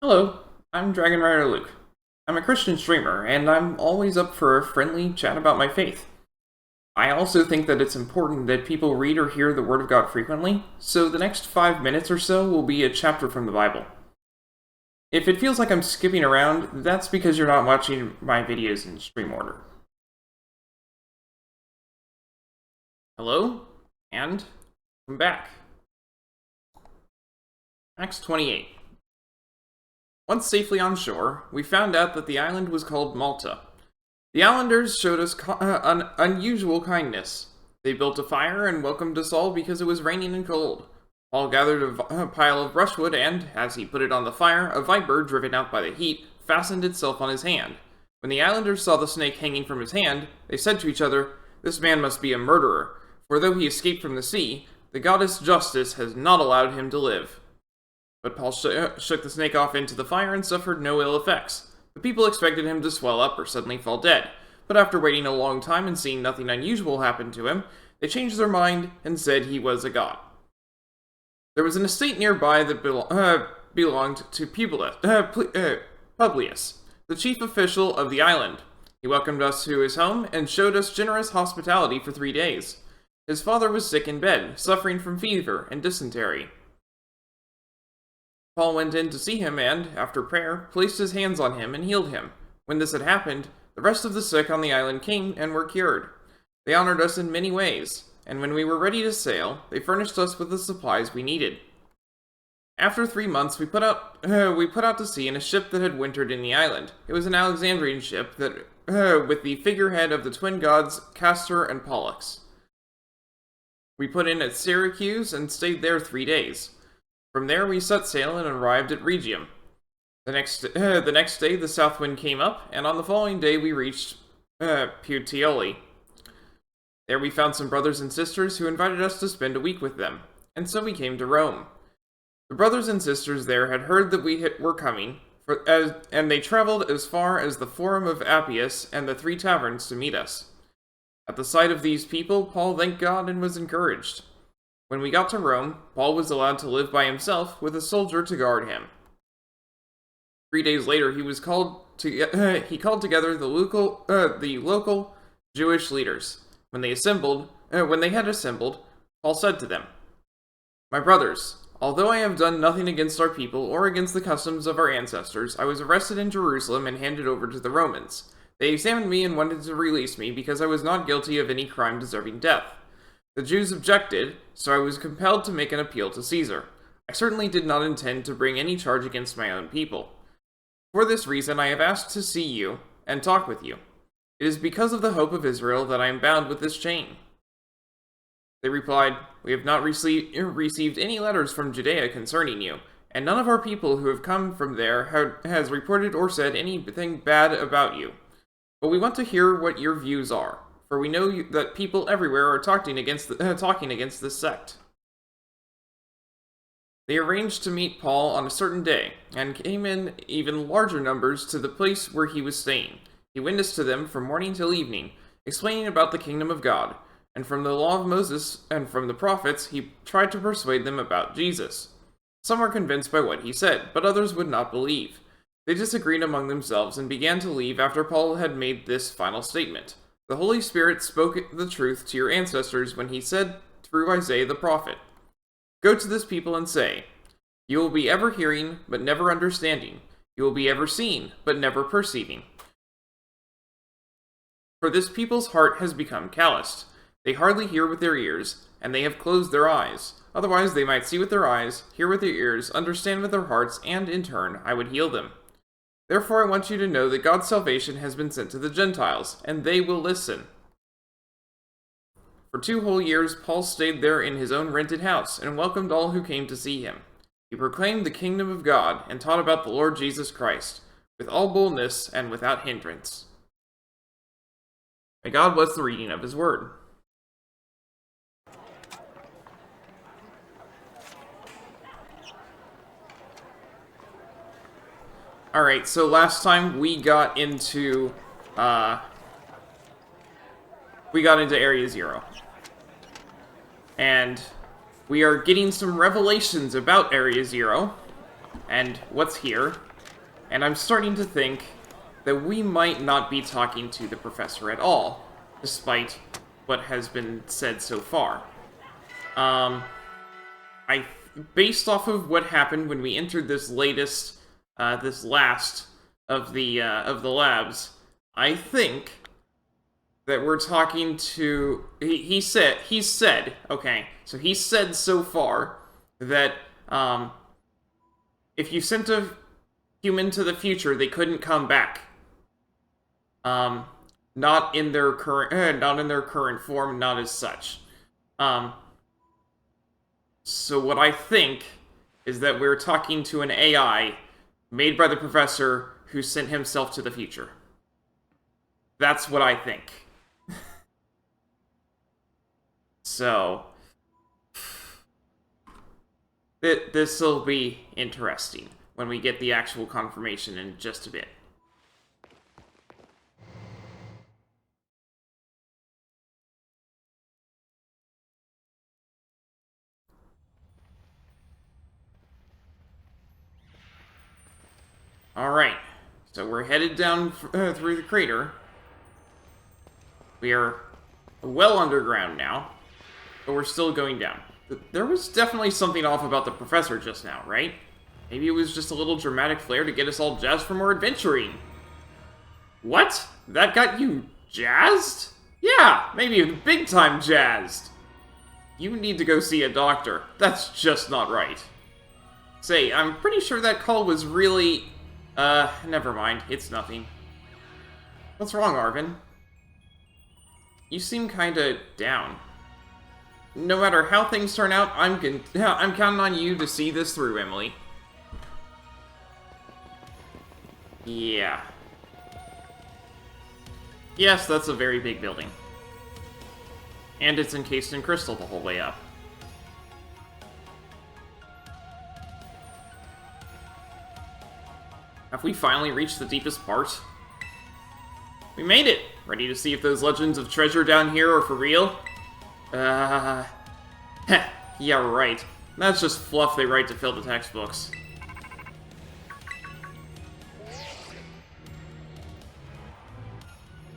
Hello, I'm Dragon Rider Luke. I'm a Christian streamer, and I'm always up for a friendly chat about my faith. I also think that it's important that people read or hear the Word of God frequently, so the next 5 minutes or so will be a chapter from the Bible. If it feels like I'm skipping around, that's because you're not watching my videos in stream order. Hello, and welcome back. Acts 28. Once safely on shore, we found out that the island was called Malta. The islanders showed us unusual kindness. They built a fire and welcomed us all because it was raining and cold. Paul gathered a pile of brushwood and, as he put it on the fire, a viper, driven out by the heat, fastened itself on his hand. When the islanders saw the snake hanging from his hand, they said to each other, "This man must be a murderer, for though he escaped from the sea, the goddess Justice has not allowed him to live." But Paul shook the snake off into the fire and suffered no ill effects. The people expected him to swell up or suddenly fall dead, but after waiting a long time and seeing nothing unusual happen to him, they changed their mind and said he was a god. There was an estate nearby that belonged to Publius, the chief official of the island. He welcomed us to his home and showed us generous hospitality for 3 days. His father was sick in bed, suffering from fever and dysentery. Paul went in to see him and, after prayer, placed his hands on him and healed him. When this had happened, the rest of the sick on the island came and were cured. They honored us in many ways, and when we were ready to sail, they furnished us with the supplies we needed. After 3 months, we put out to sea in a ship that had wintered in the island. It was an Alexandrian ship that, with the figurehead of the twin gods Castor and Pollux. We put in at Syracuse and stayed there 3 days. From there, we set sail and arrived at Rhegium. The next day, the south wind came up, and on the following day, we reached Puteoli. There, we found some brothers and sisters who invited us to spend a week with them, and so we came to Rome. The brothers and sisters there had heard that we were coming, and they traveled as far as the Forum of Appius and the 3 taverns to meet us. At the sight of these people, Paul thanked God and was encouraged. When we got to Rome, Paul was allowed to live by himself with a soldier to guard him. 3 days later, he called together the local Jewish leaders. When they had assembled, Paul said to them, "My brothers, although I have done nothing against our people or against the customs of our ancestors, I was arrested in Jerusalem and handed over to the Romans. They examined me and wanted to release me because I was not guilty of any crime deserving death. The Jews objected, so I was compelled to make an appeal to Caesar. I certainly did not intend to bring any charge against my own people. For this reason, I have asked to see you and talk with you. It is because of the hope of Israel that I am bound with this chain." They replied, "We have not received any letters from Judea concerning you, and none of our people who have come from there has reported or said anything bad about you. But we want to hear what your views are, for we know that people everywhere are talking against this sect." They arranged to meet Paul on a certain day, and came in even larger numbers to the place where he was staying. He witnessed to them from morning till evening, explaining about the kingdom of God, and from the law of Moses and from the prophets he tried to persuade them about Jesus. Some were convinced by what he said, but others would not believe. They disagreed among themselves and began to leave after Paul had made this final statement. "The Holy Spirit spoke the truth to your ancestors when he said through Isaiah the prophet, 'Go to this people and say, you will be ever hearing, but never understanding. You will be ever seeing, but never perceiving. For this people's heart has become calloused. They hardly hear with their ears, and they have closed their eyes. Otherwise they might see with their eyes, hear with their ears, understand with their hearts, and in turn I would heal them.' Therefore I want you to know that God's salvation has been sent to the Gentiles, and they will listen." For 2 whole years, Paul stayed there in his own rented house, and welcomed all who came to see him. He proclaimed the kingdom of God, and taught about the Lord Jesus Christ, with all boldness and without hindrance. May God bless the reading of his word. Alright, so last time we got into Area Zero. And we are getting some revelations about Area Zero and what's here. And I'm starting to think that we might not be talking to the professor at all, despite what has been said so far. Based off of what happened when we entered this last of the labs, I think that we're talking to. He said. Okay, so he said so far that if you sent a human to the future, they couldn't come back. Not in their current form, not as such. So what I think is that we're talking to an AI made by the professor who sent himself to the future. That's what I think. So, this'll be interesting when we get the actual confirmation in just a bit. Alright, so we're headed down through the crater. We are well underground now, but we're still going down. There was definitely something off about the professor just now, right? Maybe it was just a little dramatic flair to get us all jazzed for more adventuring. What? That got you jazzed? Yeah, maybe big time jazzed. You need to go see a doctor. That's just not right. Say, I'm pretty sure that call was really... never mind. It's nothing. What's wrong, Arvin? You seem kinda down. No matter how things turn out, I'm counting on you to see this through, Emily. Yeah. Yes, that's a very big building. And it's encased in crystal the whole way up. Have we finally reached the deepest part? We made it! Ready to see if those legends of treasure down here are for real? Yeah, right. That's just fluff they write to fill the textbooks.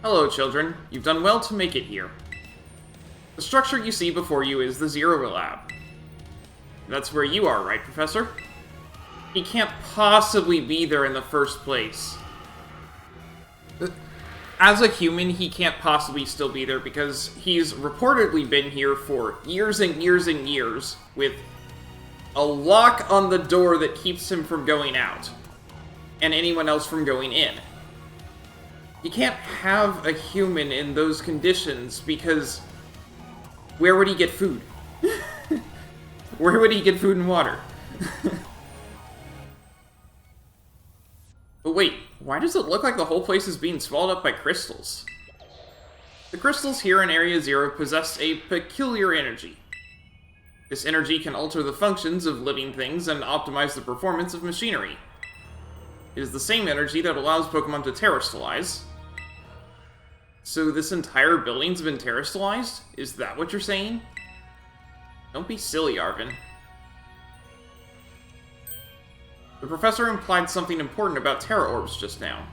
Hello, children. You've done well to make it here. The structure you see before you is the Zero Lab. That's where you are, right, Professor? He can't possibly be there in the first place. As a human, he can't possibly still be there because he's reportedly been here for years and years and years with a lock on the door that keeps him from going out and anyone else from going in. You can't have a human in those conditions because where would he get food? Where would he get food and water? But wait, why does it look like the whole place is being swallowed up by crystals? The crystals here in Area Zero possess a peculiar energy. This energy can alter the functions of living things and optimize the performance of machinery. It is the same energy that allows Pokemon to terrestrialize. So this entire building's been terrestrialized? Is that what you're saying? Don't be silly, Arvin. The professor implied something important about Terra Orbs just now.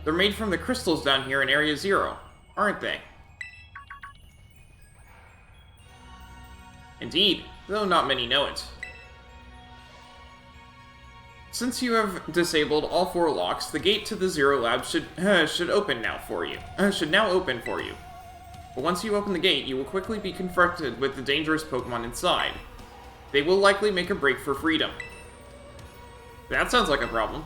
They're made from the crystals down here in Area Zero, aren't they? Indeed, though not many know it. Since you have disabled all 4 locks, the gate to the Zero Lab should open now for you. Should now open for you. But once you open the gate, you will quickly be confronted with the dangerous Pokemon inside. They will likely make a break for freedom. That sounds like a problem.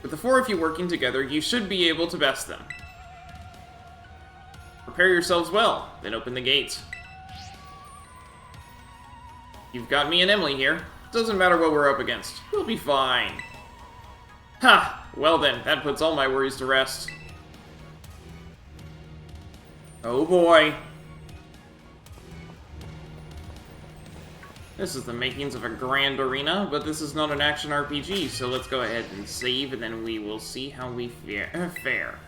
With the 4 of you working together, you should be able to best them. Prepare yourselves well, then open the gates. You've got me and Emily here. Doesn't matter what we're up against. We'll be fine. Ha! Well then, that puts all my worries to rest. Oh boy. This is the makings of a grand arena, but this is not an action RPG, so let's go ahead and save, and then we will see how we fare.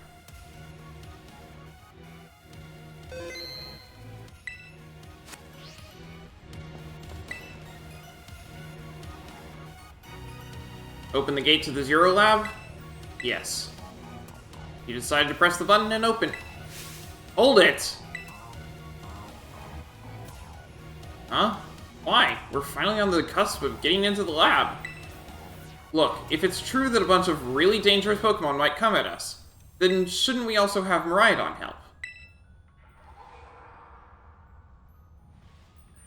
Open the gate to the Zero Lab? Yes. You decided to press the button and open. Hold it! Huh? Why? We're finally on the cusp of getting into the lab. Look, if it's true that a bunch of really dangerous Pokemon might come at us, then shouldn't we also have Miraidon help?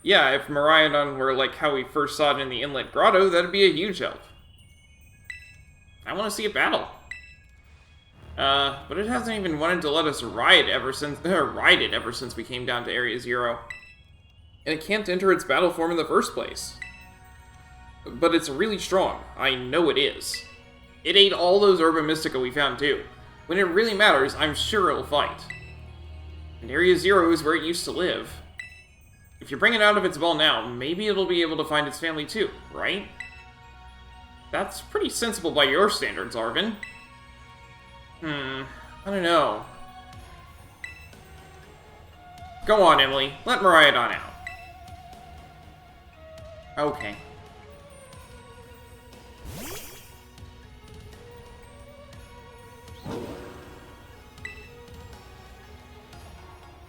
Yeah, if Miraidon were like how we first saw it in the Inlet Grotto, that'd be a huge help. I want to see it battle. But it hasn't even wanted to let us ride it ever since we came down to Area Zero. And it can't enter its battle form in the first place. But it's really strong. I know it is. It ate all those Urban Mystica we found too. When it really matters, I'm sure it'll fight. And Area Zero is where it used to live. If you bring it out of its ball now, maybe it'll be able to find its family too, right? That's pretty sensible by your standards, Arvin. I don't know. Go on, Emily. Let Miraidon out. Okay.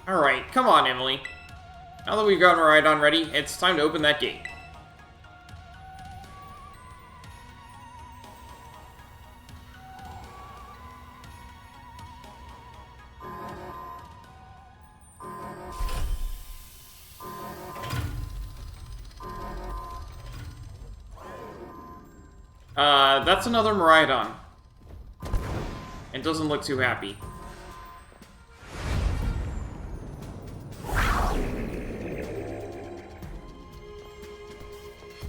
Alright, come on, Emily. Now that we've got Miraidon ready, it's time to open that gate. That's another Miraidon. It doesn't look too happy.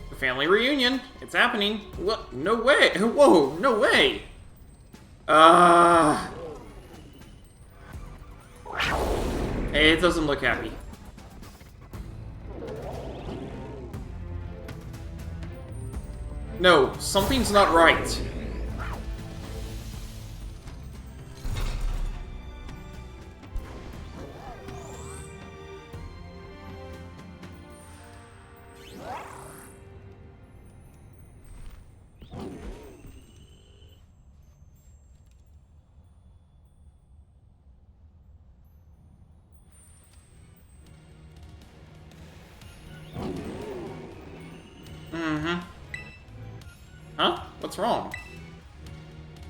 The family reunion. It's happening. What? No way. Whoa, no way. It doesn't look happy. No, something's not right. Huh? What's wrong?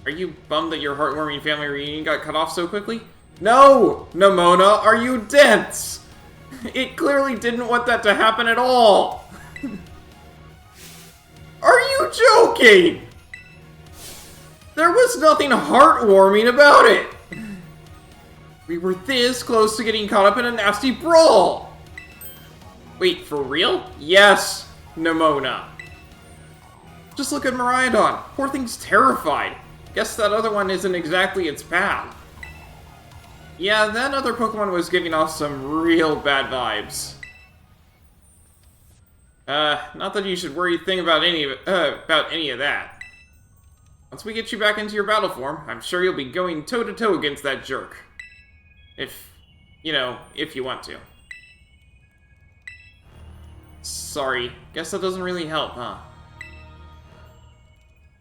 Are you bummed that your heartwarming family reunion got cut off so quickly? No! Nemona, are you dense? It clearly didn't want that to happen at all! Are you joking? There was nothing heartwarming about it! We were this close to getting caught up in a nasty brawl! Wait, for real? Yes, Nemona. Just look at Miraidon. Poor thing's terrified. Guess that other one isn't exactly its pal. Yeah, that other Pokemon was giving off some real bad vibes. Not that you should worry about any of that. Once we get you back into your battle form, I'm sure you'll be going toe-to-toe against that jerk. If you want to. Sorry, guess that doesn't really help, huh?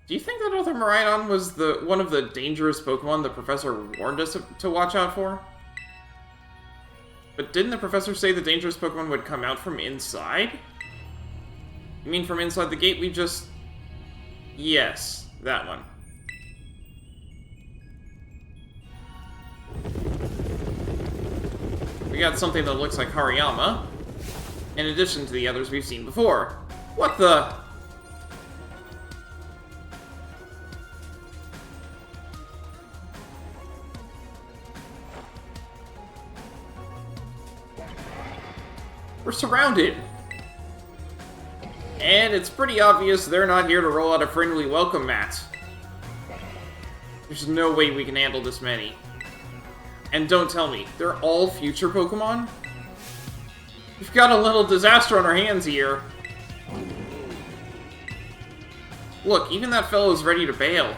Do you think that other Miraidon was one of the dangerous Pokemon the professor warned us to watch out for? But didn't the professor say the dangerous Pokemon would come out from inside? You mean from inside the gate we just... Yes, that one. We got something that looks like Hariyama, in addition to the others we've seen before. What the... We're surrounded! And it's pretty obvious they're not here to roll out a friendly welcome mat. There's no way we can handle this many. And don't tell me, they're all future Pokemon? We've got a little disaster on our hands here. Look, even that fellow's ready to bail.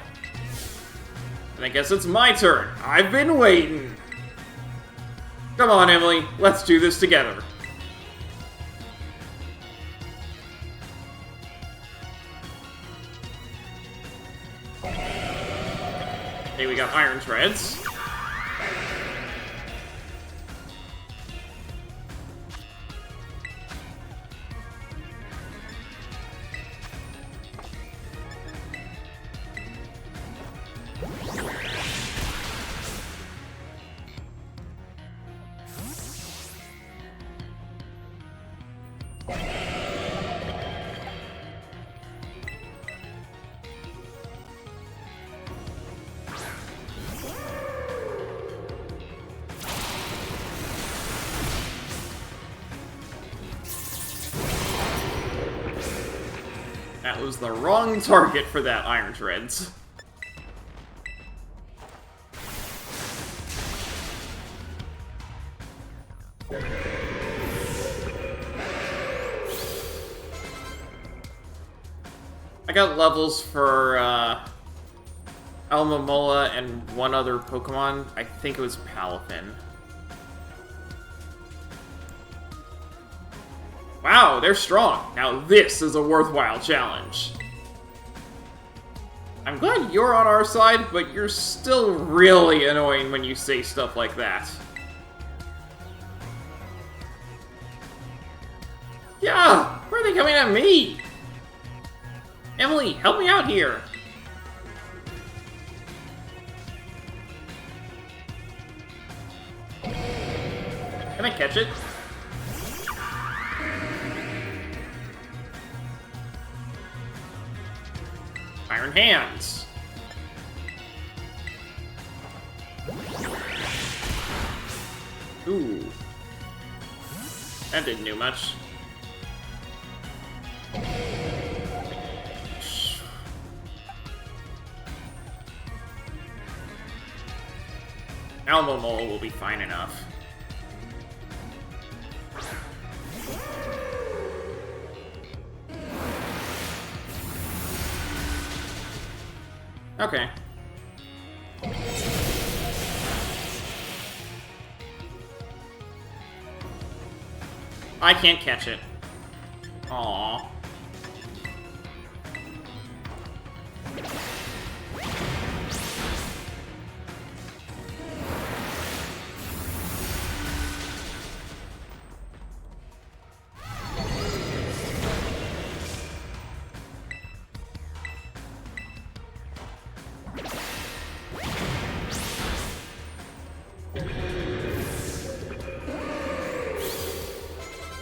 And I guess it's my turn. I've been waiting. Come on, Emily. Let's do this together. Okay, we got Iron Treads. That was the wrong target for that Iron Treads. I got levels for Almamola and one other Pokemon. I think it was Palafin. Wow, they're strong. Now this is a worthwhile challenge. I'm glad you're on our side, but you're still really annoying when you say stuff like that. Yeah, why are they coming at me? Emily, help me out here. Can I catch it? Iron Hands. Ooh. That didn't do much. Almamola will be fine enough. Okay. I can't catch it. Aww.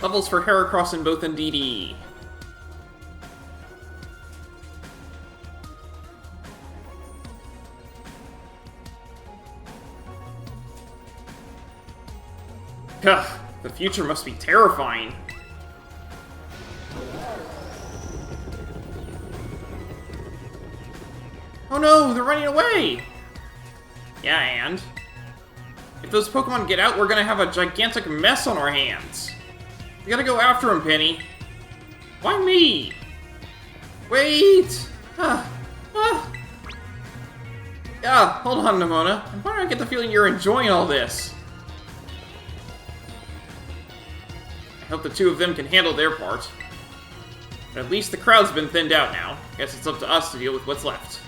Levels for Heracross and both in DD. Ugh, the future must be terrifying. Oh no, they're running away! Yeah, and? If those Pokemon get out, we're gonna have a gigantic mess on our hands. We gotta go after him, Penny. Why me? Wait! Yeah, hold on, Nimona. Why do I get the feeling you're enjoying all this? I hope the two of them can handle their part. But at least the crowd's been thinned out now. Guess it's up to us to deal with what's left.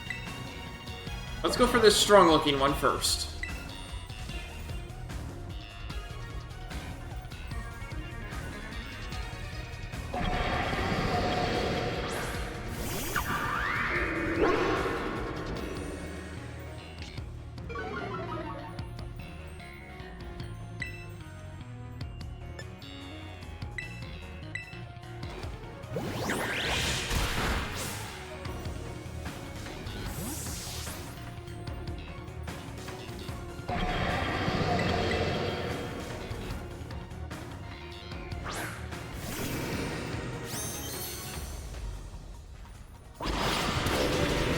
Let's go for this strong-looking one first.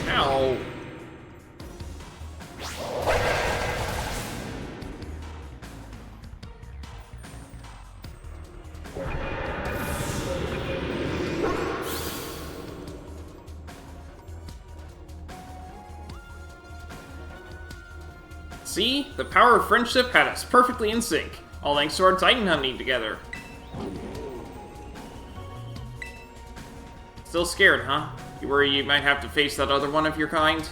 Ow. See? The power of friendship had us perfectly in sync, all thanks to our Titan hunting together. Still scared, huh? You worry you might have to face that other one of your kind?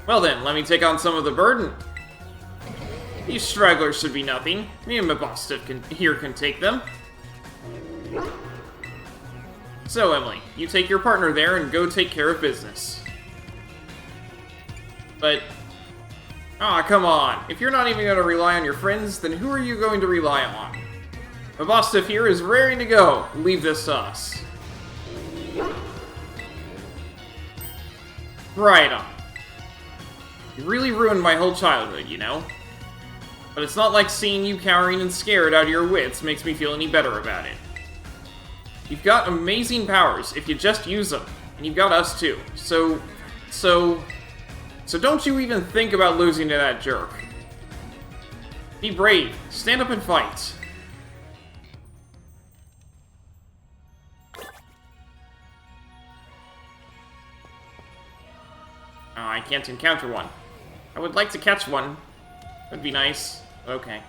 Well then, let me take on some of the burden. These stragglers should be nothing. Me and my boss here can take them. So, Emily, you take your partner there and go take care of business. But... aw, come on. If you're not even going to rely on your friends, then who are you going to rely on? My boss here is raring to go. Leave this to us. Right on. You really ruined my whole childhood, you know? But it's not like seeing you cowering and scared out of your wits makes me feel any better about it. You've got amazing powers if you just use them, and you've got us too. So don't you even think about losing to that jerk. Be brave, stand up and fight. Oh, I can't encounter one. I would like to catch one. That'd be nice. Okay.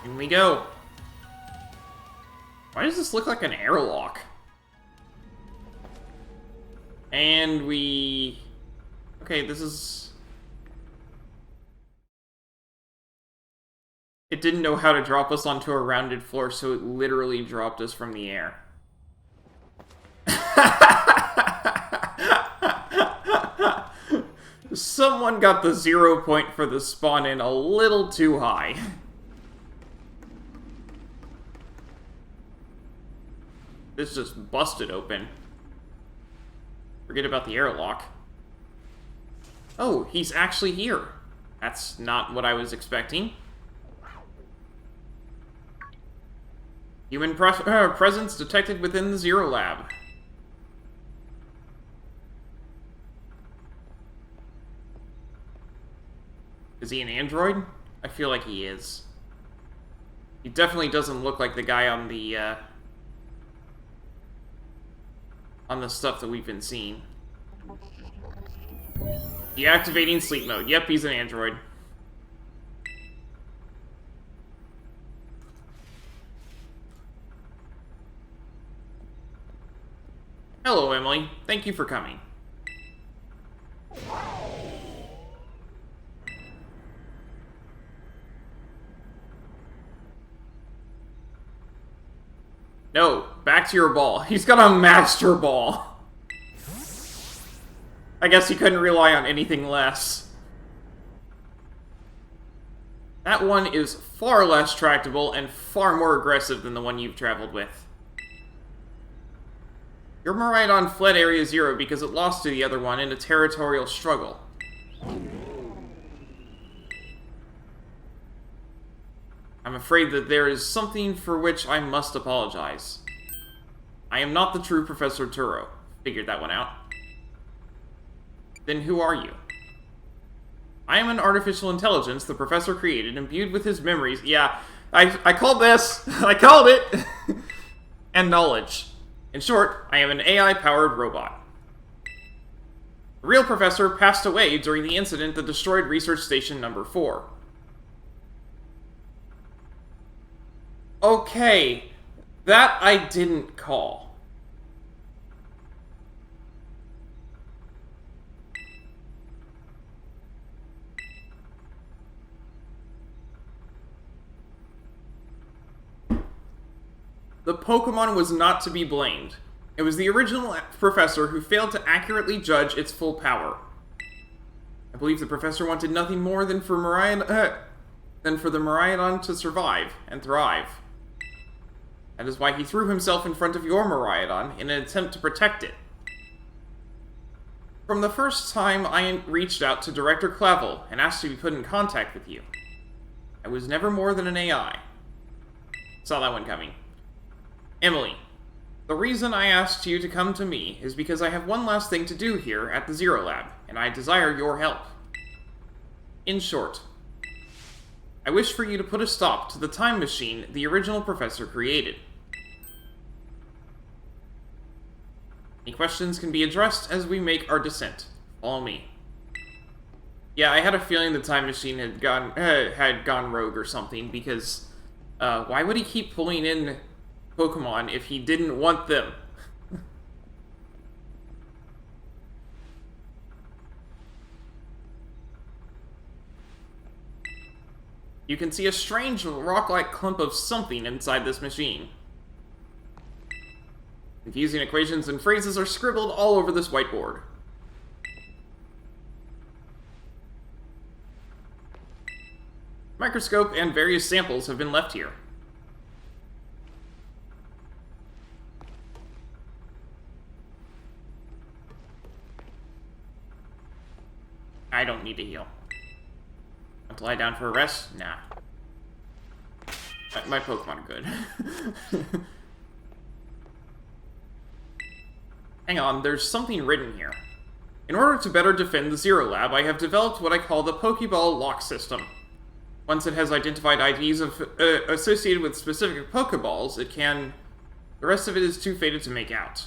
Here we go. Why does this look like an airlock? And we... okay, this is... it didn't know how to drop us onto a rounded floor, so it literally dropped us from the air. Someone got the 0 point for the spawn in a little too high. This just busted open. Forget about the airlock. Oh, he's actually here. That's not what I was expecting. Human presence detected within the Zero Lab. Is he an android? I feel like he is. He definitely doesn't look like the guy on the stuff that we've been seeing. Deactivating sleep mode. Yep, he's an android. Hello, Emily. Thank you for coming. No, back to your ball. He's got a master ball. I guess he couldn't rely on anything less. That one is far less tractable and far more aggressive than the one you've traveled with. Your Miraidon fled Area 0 because it lost to the other one in a territorial struggle. I'm afraid that there is something for which I must apologize. I am not the true Professor Turo. Figured that one out. Then who are you? I am an artificial intelligence the Professor created, imbued with his memories. Yeah, I called this. I called it. And knowledge. In short, I am an AI-powered robot. The real Professor passed away during the incident that destroyed Research Station Number 4. Okay, that I didn't call. The Pokemon was not to be blamed. It was the original Professor who failed to accurately judge its full power. I believe the Professor wanted nothing more than for the Miraidon to survive and thrive. That is why he threw himself in front of your Miraidon in an attempt to protect it. From the first time I reached out to Director Clavel and asked to be put in contact with you, I was never more than an AI. Saw that one coming. Emily, the reason I asked you to come to me is because I have one last thing to do here at the Zero Lab, and I desire your help. In short, I wish for you to put a stop to the time machine the original Professor created. Any questions can be addressed as we make our descent. Follow me. Yeah, I had a feeling the time machine had gone rogue or something, because why would he keep pulling in Pokemon if he didn't want them? You can see a strange rock-like clump of something inside this machine. Confusing equations and phrases are scribbled all over this whiteboard. Microscope and various samples have been left here. I don't need to heal. Want to lie down for a rest? Nah. My Pokemon are good. Hang on, there's something written here. In order to better defend the Zero Lab, I have developed what I call the Pokeball Lock System. Once it has identified IDs associated with specific Pokeballs, it can... The rest of it is too faded to make out.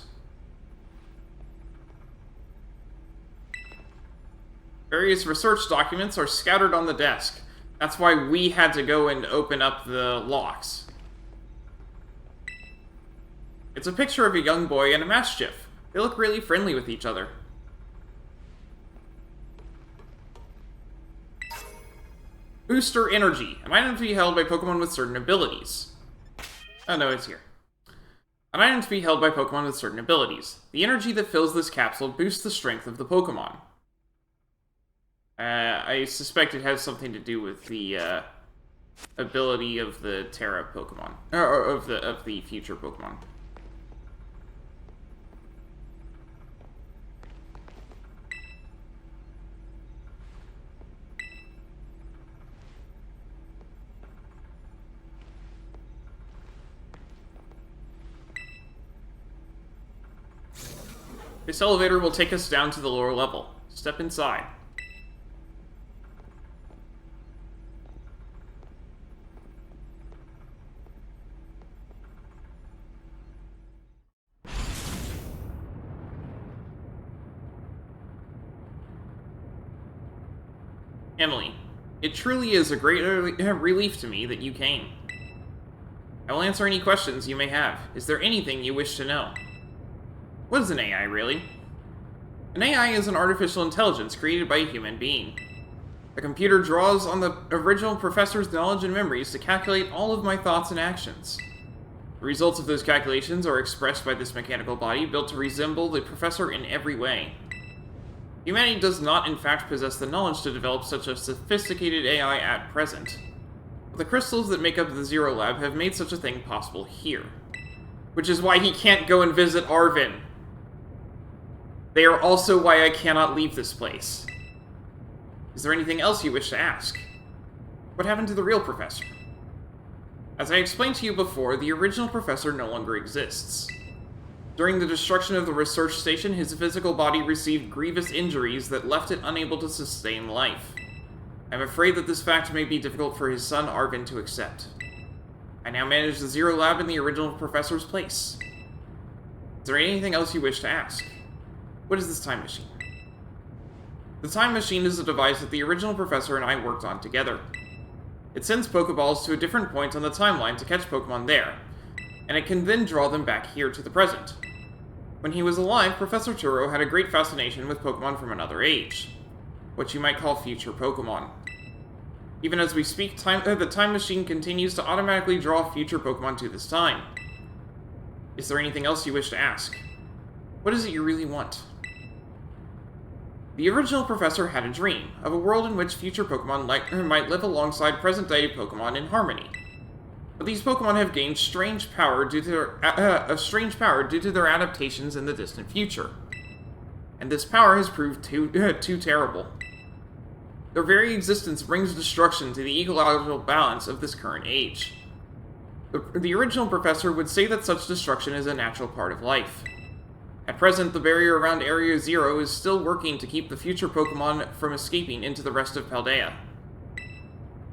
Various research documents are scattered on the desk. That's why we had to go and open up the locks. It's a picture of a young boy and a Mastiff. They look really friendly with each other. Booster Energy. An item to be held by Pokemon with certain abilities. Oh no, it's here. An item to be held by Pokemon with certain abilities. The energy that fills this capsule boosts the strength of the Pokemon. I suspect it has something to do with the ability of the Terra Pokemon, or of the future Pokemon. This elevator will take us down to the lower level. Step inside. Emily, it truly is a great relief to me that you came. I will answer any questions you may have. Is there anything you wish to know? What is an AI, really? An AI is an artificial intelligence created by a human being. The computer draws on the original professor's knowledge and memories to calculate all of my thoughts and actions. The results of those calculations are expressed by this mechanical body built to resemble the professor in every way. Humanity does not, in fact, possess the knowledge to develop such a sophisticated AI at present. But the crystals that make up the Zero Lab have made such a thing possible here. Which is why he can't go and visit Arvin. They are also why I cannot leave this place. Is there anything else you wish to ask? What happened to the real professor? As I explained to you before, the original professor no longer exists. During the destruction of the research station, his physical body received grievous injuries that left it unable to sustain life. I'm afraid that this fact may be difficult for his son Arvin to accept. I now manage the Zero Lab in the original professor's place. Is there anything else you wish to ask? What is this time machine? The time machine is a device that the original professor and I worked on together. It sends Pokeballs to a different point on the timeline to catch Pokemon there, and it can then draw them back here to the present. When he was alive, Professor Turo had a great fascination with Pokemon from another age, what you might call future Pokemon. Even as we speak, the time machine continues to automatically draw future Pokemon to this time. Is there anything else you wish to ask? What is it you really want? The original professor had a dream of a world in which future Pokemon might live alongside present-day Pokemon in harmony. But these Pokemon have gained strange power due to their adaptations in the distant future. And this power has proved too terrible. Their very existence brings destruction to the ecological balance of this current age. The original professor would say that such destruction is a natural part of life. At present, the barrier around Area Zero is still working to keep the future Pokemon from escaping into the rest of Paldea.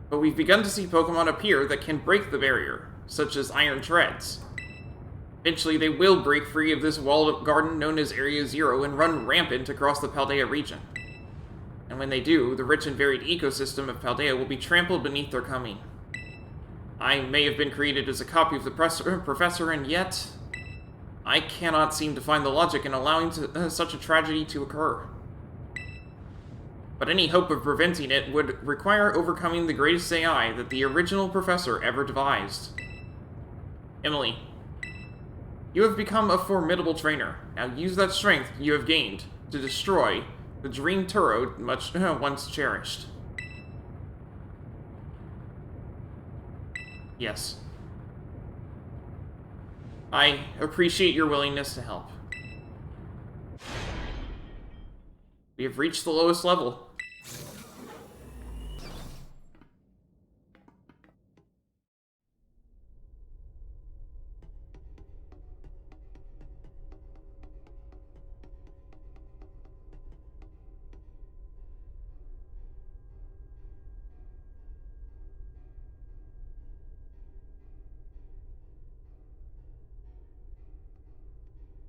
But we've begun to see Pokemon appear that can break the barrier, such as Iron Treads. Eventually, they will break free of this walled garden known as Area Zero and run rampant across the Paldea region. And when they do, the rich and varied ecosystem of Paldea will be trampled beneath their coming. I may have been created as a copy of the Professor, and yet I cannot seem to find the logic in allowing such a tragedy to occur. But any hope of preventing it would require overcoming the greatest AI that the original Professor ever devised. Emily, you have become a formidable trainer. Now use that strength you have gained to destroy the dream Turo much once cherished. Yes. I appreciate your willingness to help. We have reached the lowest level.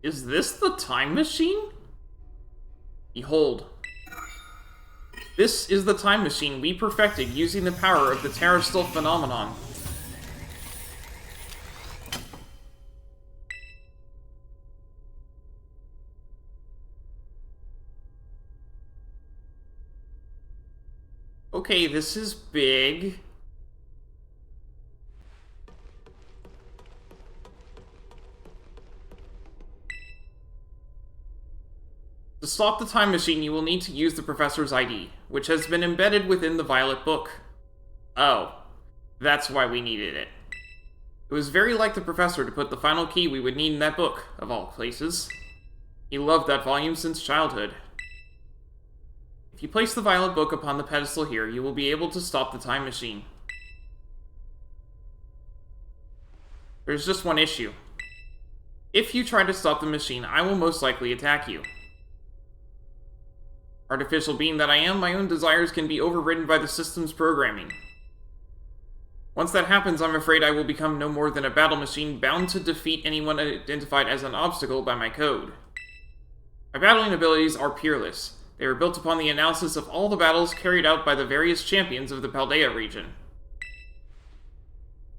Is this the time machine? Behold. This is the time machine we perfected using the power of the Terrestrial phenomenon. Okay, this is big. To stop the time machine, you will need to use the Professor's ID, which has been embedded within the Violet Book. Oh, that's why we needed it. It was very like the Professor to put the final key we would need in that book, of all places. He loved that volume since childhood. If you place the Violet Book upon the pedestal here, you will be able to stop the time machine. There's just one issue. If you try to stop the machine, I will most likely attack you. Artificial being that I am, my own desires can be overridden by the system's programming. Once that happens, I'm afraid I will become no more than a battle machine bound to defeat anyone identified as an obstacle by my code. My battling abilities are peerless. They are built upon the analysis of all the battles carried out by the various champions of the Paldea region.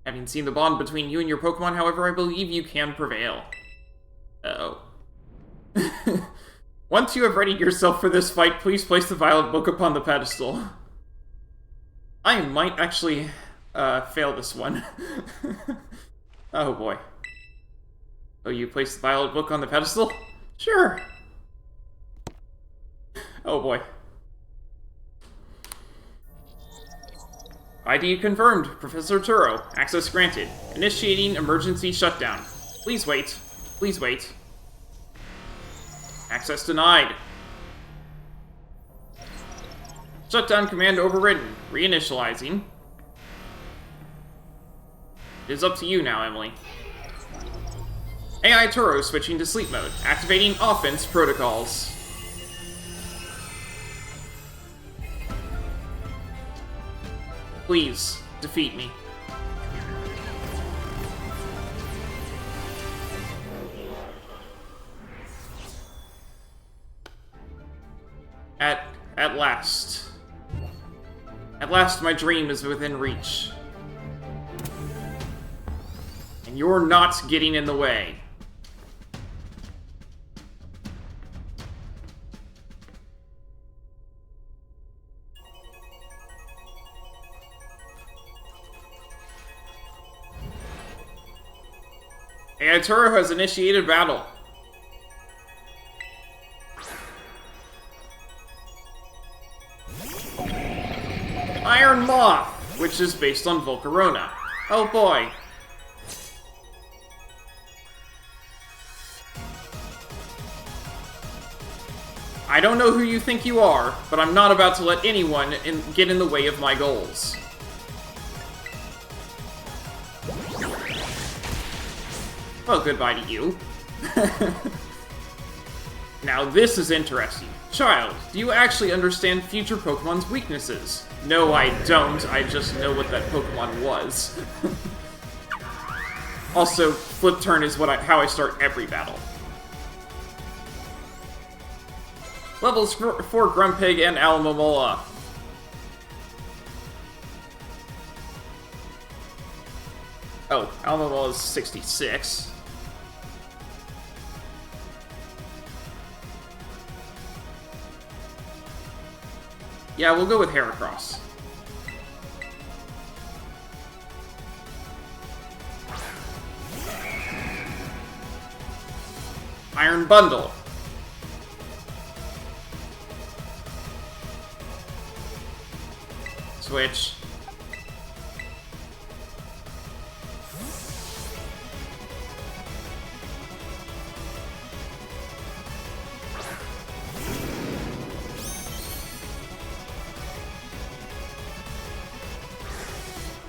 Having seen the bond between you and your Pokemon, however, I believe you can prevail. Uh-oh. Once you have readied yourself for this fight, please place the Violet Book upon the pedestal. I might actually, fail this one. Oh boy. Oh, you place the Violet Book on the pedestal? Sure. Oh boy. ID confirmed. Professor Turo. Access granted. Initiating emergency shutdown. Please wait. Please wait. Access denied. Shutdown command overridden. Reinitializing. It is up to you now, Emily. AI Turo switching to sleep mode. Activating offense protocols. Please, defeat me. At last. At last my dream is within reach. And you're not getting in the way. AI Turo has initiated battle. Iron Moth, which is based on Volcarona. Oh boy. I don't know who you think you are, but I'm not about to let anyone get in the way of my goals. Well, goodbye to you. Now this is interesting. Child, do you actually understand future Pokemon's weaknesses? No, I don't. I just know what that Pokemon was. Also, flip turn is how I start every battle. Levels for Grumpig and Alamomola. Oh, Alamomola is 66. Yeah, we'll go with Heracross. Iron Bundle. Switch.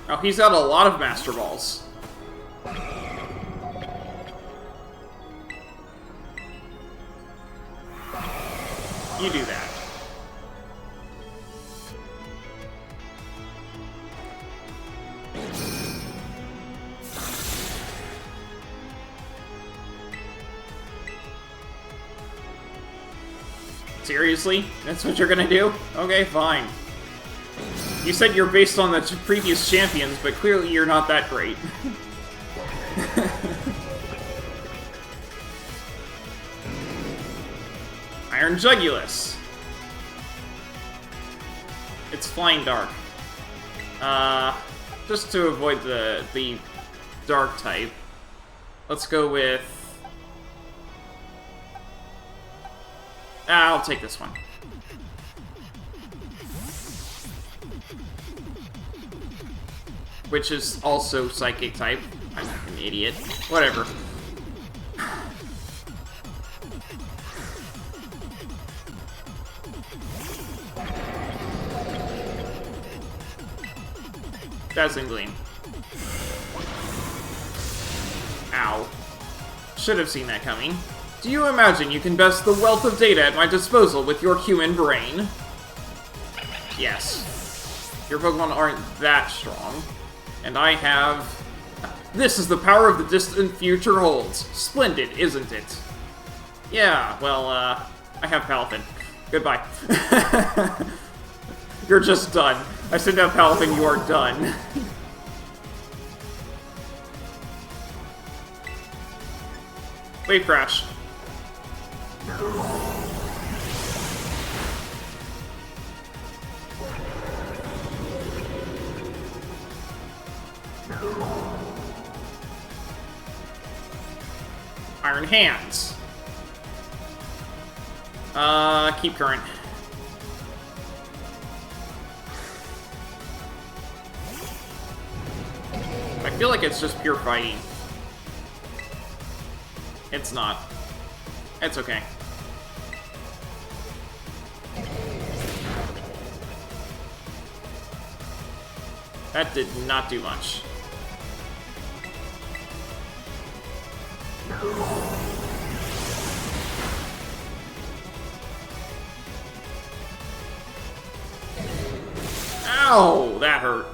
Oh, he's got a lot of Master Balls. You do that. Seriously? That's what you're gonna do? Okay, fine. You said you're based on the previous champions, but clearly you're not that great. Iron Jugulus. It's Flying Dark. Just to avoid the Dark type, let's go with... I'll take this one. Which is also Psychic type. I'm an idiot. Whatever. Dazzling Gleam. Ow. Should have seen that coming. Do you imagine you can best the wealth of data at my disposal with your human brain? Yes. Your Pokemon aren't that strong. And I have... This is the power of the distant future holds. Splendid, isn't it? Yeah, well, I have Palafin. Goodbye. You're just done. I send out Palafin, you are done. Wave Crash. Iron Hands. Keep current. I feel like it's just pure fighting. It's not. It's okay. That did not do much. Ow! That hurt.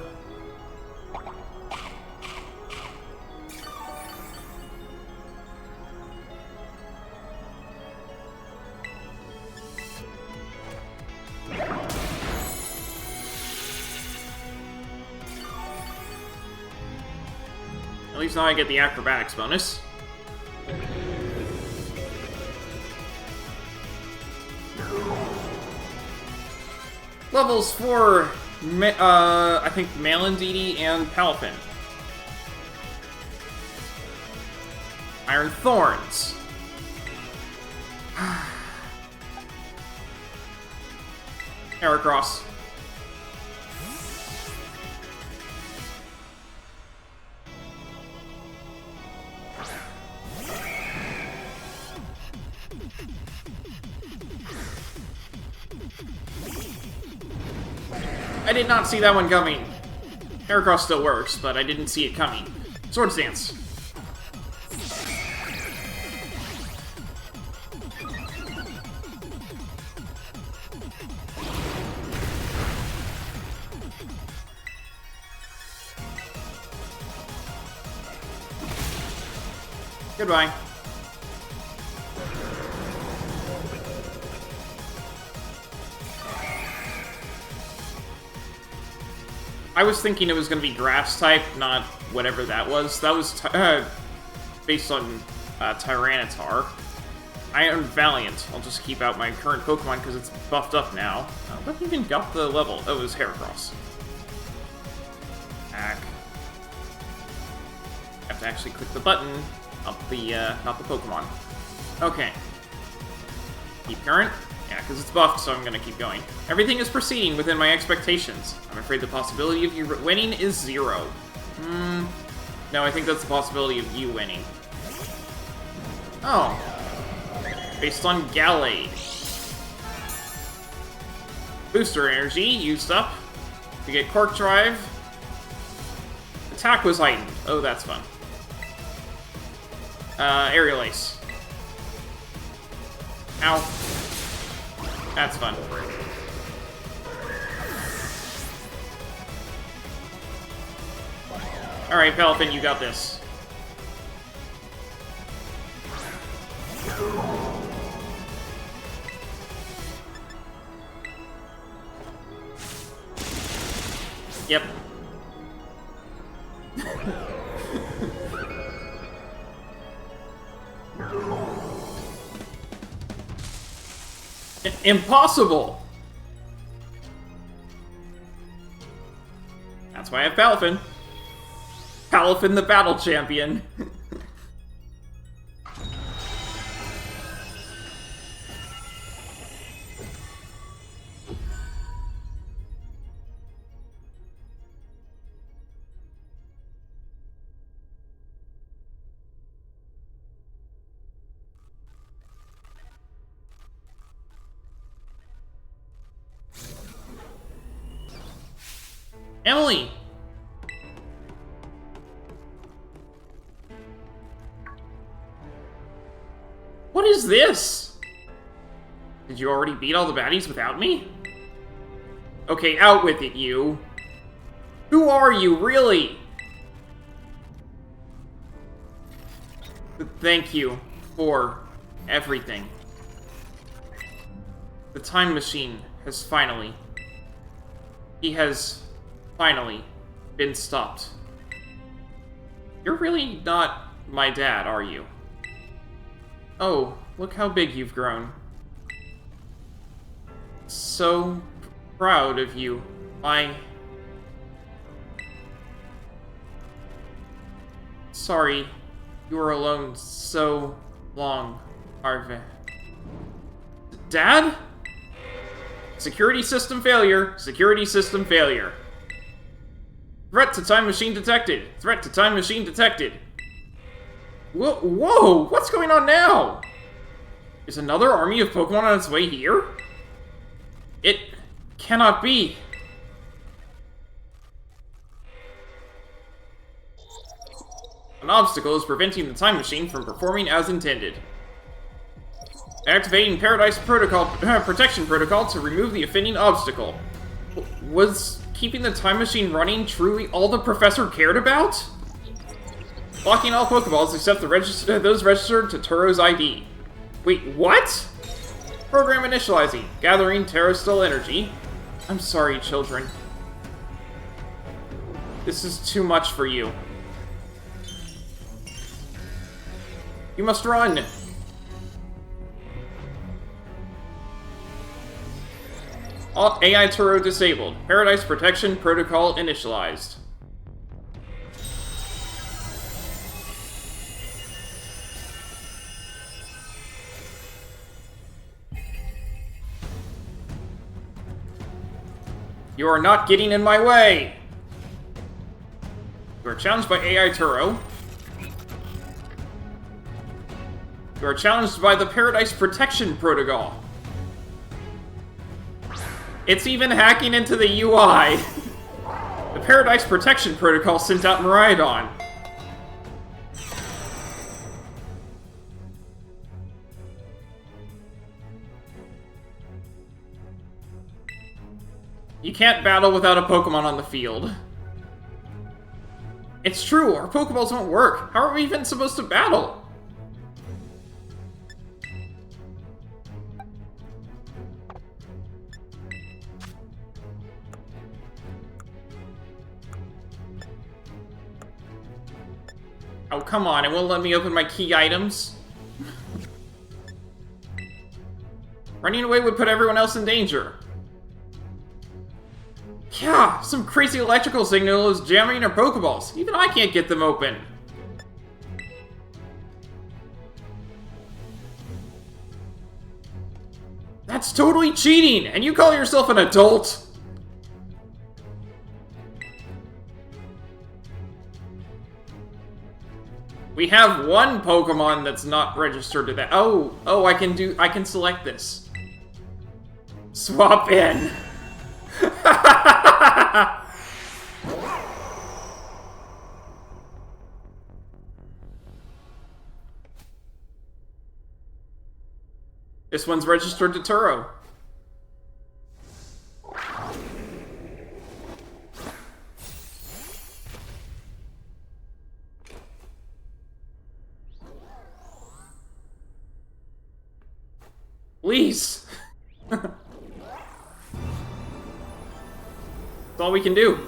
At least now I get the acrobatics bonus. Levels for, I think, Malandini and Palafin. Iron Thorns. Heracross. I did not see that one coming. Heracross still works, but I didn't see it coming. Swords Dance. Goodbye. I was thinking it was going to be grass type, not whatever that was. That was based on Tyranitar. I am Valiant. I'll just keep out my current Pokemon because it's buffed up now. What even got the level? Oh, it was Heracross. Hack. Have to actually click the button, not the Pokemon. Okay. Keep current. Yeah, because it's buffed, so I'm gonna keep going. Everything is proceeding within my expectations. I'm afraid the possibility of you winning is 0. No, I think that's the possibility of you winning. Oh. Based on Gallade. Booster energy used up. We get Cork Drive. Attack was heightened. Oh, that's fun. Aerial Ace. Ow. That's fun. Alright, Palafin, you got this. Yep. Impossible! That's why I have Palafin. Palafin the battle champion. Emily! What is this? Did you already beat all the baddies without me? Okay, out with it, you. Who are you, really? Thank you for everything. The time machine has finally... He has finally been stopped. You're really not my dad, are you? Oh, look how big you've grown. So proud of you. Sorry, you were alone so long, Arve. Dad? Security system failure. Security system failure. Threat to time machine detected. Threat to time machine detected. Whoa! What's going on now? Is another army of Pokemon on its way here? It cannot be. An obstacle is preventing the time machine from performing as intended. Activating Paradise Protocol Protection Protocol to remove the offending obstacle. Was keeping the time machine running truly all the professor cared about? Blocking all Pokeballs except those registered to Turo's ID. Wait, what? Program initializing. Gathering Terrastal energy. I'm sorry, children. This is too much for you. You must run! AI Turo disabled. Paradise Protection Protocol initialized. You are not getting in my way! You are challenged by AI Turo. You are challenged by the Paradise Protection Protocol. It's even hacking into the UI. The Paradise Protection Protocol sent out Miraidon. You can't battle without a Pokemon on the field. It's true, our Pokeballs won't work. How are we even supposed to battle? Oh, come on, it won't let me open my key items. Running away would put everyone else in danger. Yeah, some crazy electrical signal is jamming our Pokeballs. Even I can't get them open. That's totally cheating, and you call yourself an adult? We have one Pokemon that's not registered to that. Oh, I can select this. Swap in. This one's registered to Turo. Please. That's all we can do.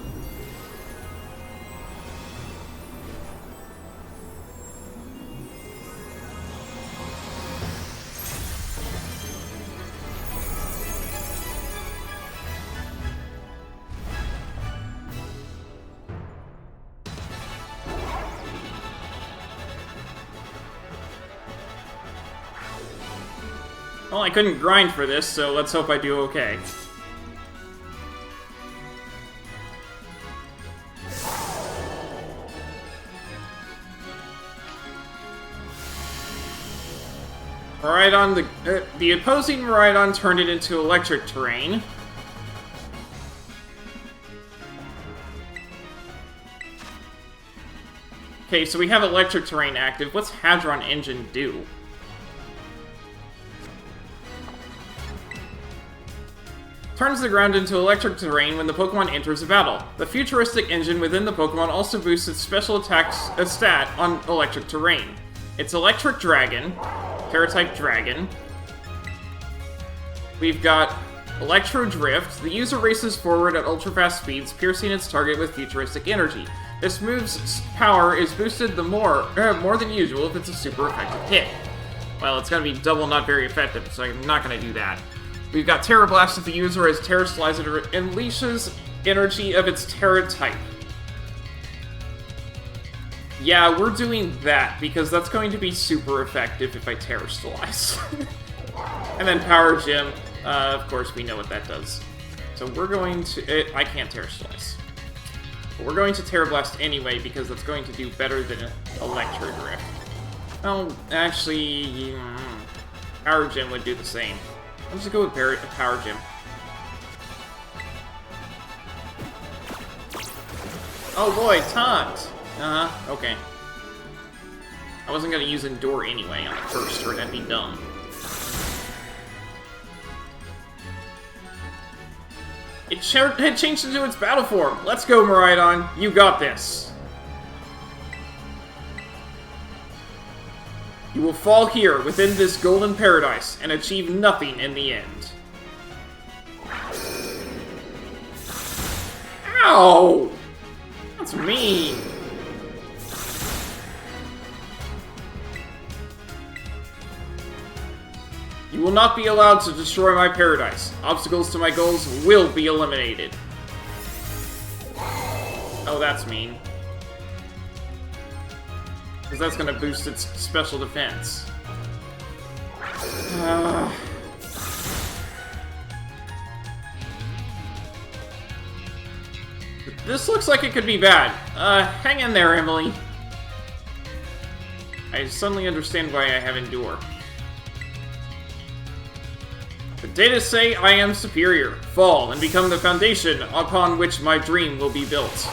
Well, I couldn't grind for this, so let's hope I do okay. Miraidon, the opposing Miraidon turned it into electric terrain. Okay, so we have electric terrain active. What's Hadron Engine do? Turns the ground into electric terrain when the Pokemon enters a battle. The futuristic engine within the Pokemon also boosts its special attacks stat on electric terrain. It's Electric Dragon, Terra-type Dragon. We've got Electro Drift. The user races forward at ultra-fast speeds, piercing its target with futuristic energy. This move's power is boosted more than usual if it's a super effective hit. Well, it's gonna be double not very effective, so I'm not gonna do that. We've got Terra Blast if the user has Terra Slice and unleashes energy of its Terra type. Yeah, we're doing that, because that's going to be super effective if I Terra Slice. And then Power Gem, of course we know what that does. So we're going to... I can't Terra Slice. But we're going to Terra Blast anyway, because that's going to do better than Electro Drift. Well, actually... Power Gem would do the same. I'm just gonna go with Power Gem. Oh boy, taunt! Okay. I wasn't gonna use Endure anyway on the first turn, that'd be dumb. It changed into its battle form! Let's go, Miraidon! You got this! You will fall here, within this golden paradise, and achieve nothing in the end. Ow! That's mean! You will not be allowed to destroy my paradise. Obstacles to my goals will be eliminated. Oh, that's mean. Because that's going to boost its special defense. This looks like it could be bad. Hang in there, Emily. I suddenly understand why I have Endure. The data say I am superior. Fall and become the foundation upon which my dream will be built.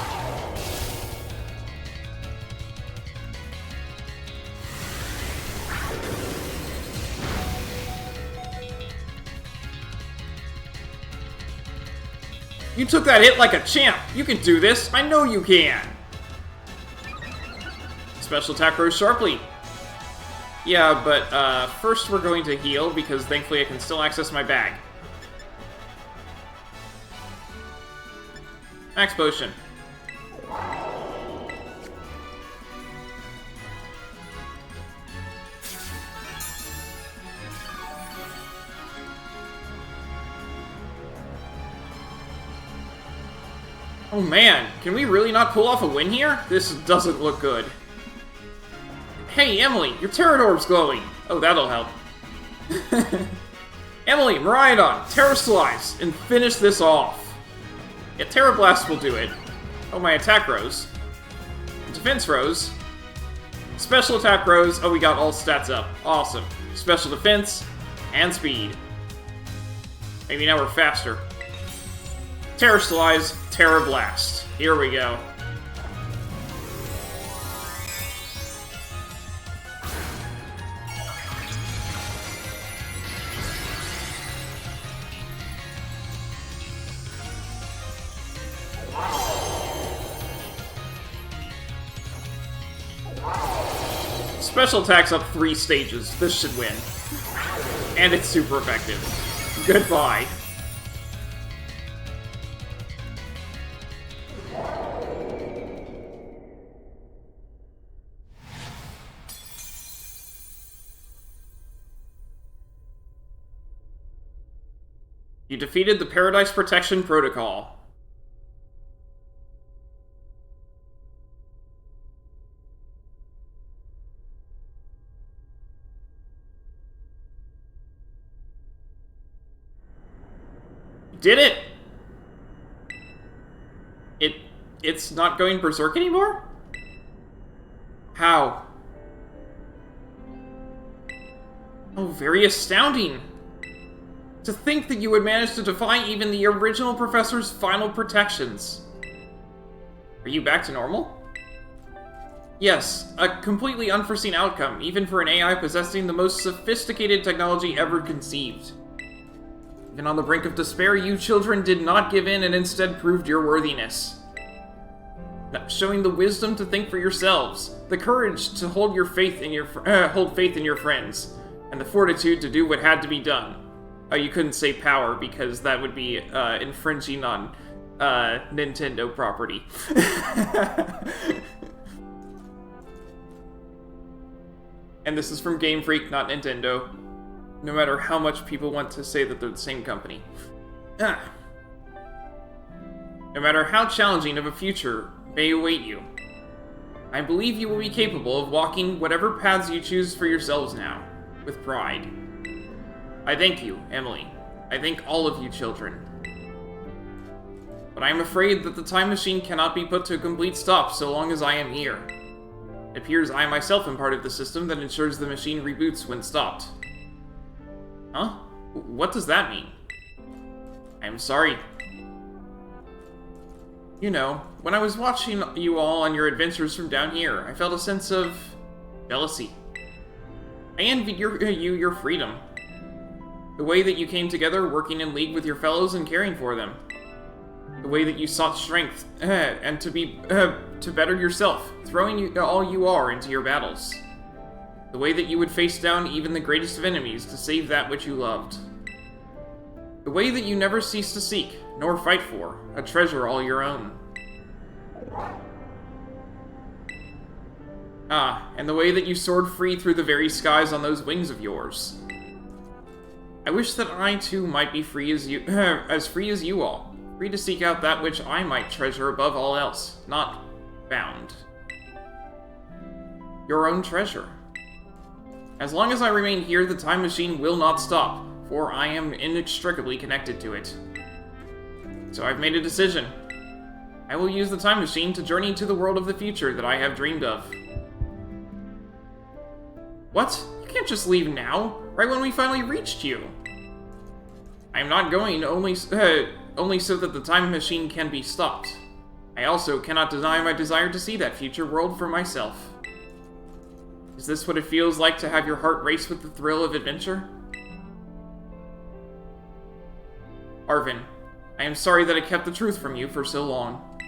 You took that hit like a champ! You can do this! I know you can! Special attack grows sharply. Yeah, but first we're going to heal, because thankfully I can still access my bag. Max Potion. Oh man, can we really not pull off a win here? This doesn't look good. Hey, Emily, your turret orb's glowing. Oh, that'll help. Emily, Miraidon, Terraslice, and finish this off. Yeah, Terra Blast will do it. Oh, my attack rose. Defense rose. Special attack rose. Oh, we got all stats up. Awesome. Special defense and speed. Maybe now we're faster. Terraslice, Terra Blast. Here we go. Special attack's up 3 stages. This should win. And it's super effective. Goodbye. You defeated the Paradise Protection Protocol. Did it! It's not going berserk anymore? How? Oh, very astounding! To think that you would manage to defy even the original professor's final protections. Are you back to normal? Yes, a completely unforeseen outcome, even for an AI possessing the most sophisticated technology ever conceived. Even on the brink of despair, you children did not give in and instead proved your worthiness. Showing the wisdom to think for yourselves, the courage to hold faith in your friends, and the fortitude to do what had to be done. Oh, you couldn't say power because that would be infringing on Nintendo property. And this is from Game Freak, not Nintendo. No matter how much people want to say that they're the same company. No matter how challenging of a future may await you, I believe you will be capable of walking whatever paths you choose for yourselves now, with pride. I thank you, Emily. I thank all of you children. But I am afraid that the time machine cannot be put to a complete stop so long as I am here. It appears I myself am part of the system that ensures the machine reboots when stopped. Huh? What does that mean? I'm sorry. You know, when I was watching you all on your adventures from down here, I felt a sense of jealousy. I envied your freedom. The way that you came together, working in league with your fellows and caring for them. The way that you sought strength, and to better yourself, throwing all you are into your battles. The way that you would face down even the greatest of enemies to save that which you loved. The way that you never ceased to seek, nor fight for, a treasure all your own. And the way that you soared free through the very skies on those wings of yours. I wish that I too might be free as free as you all, free to seek out that which I might treasure above all else, not bound. Your own treasure. As long as I remain here, the time machine will not stop, for I am inextricably connected to it. So I've made a decision. I will use the time machine to journey to the world of the future that I have dreamed of. What? You can't just leave now, right when we finally reached you. I am not going only so that the time machine can be stopped. I also cannot deny my desire to see that future world for myself. Is this what it feels like to have your heart race with the thrill of adventure? Arvin, I am sorry that I kept the truth from you for so long.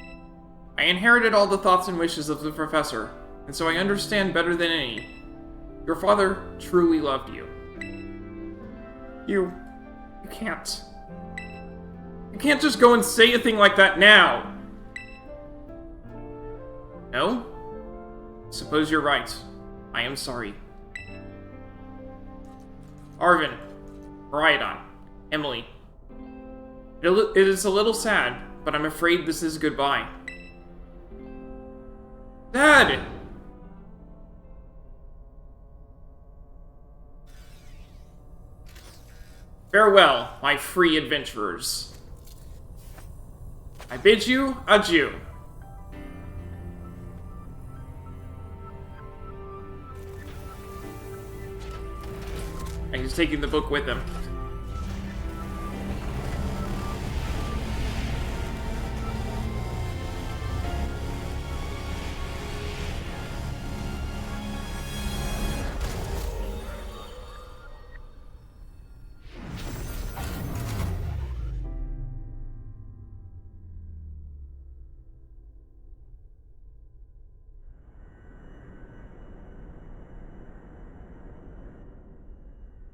I inherited all the thoughts and wishes of the professor, and so I understand better than any. Your father truly loved you. You can't. You can't just go and say a thing like that now! No? Suppose you're right. I am sorry. Arvin, Miraidon, Emily. It is a little sad, but I'm afraid this is goodbye. Dad! Farewell, my free adventurers. I bid you adieu. And he's taking the book with him.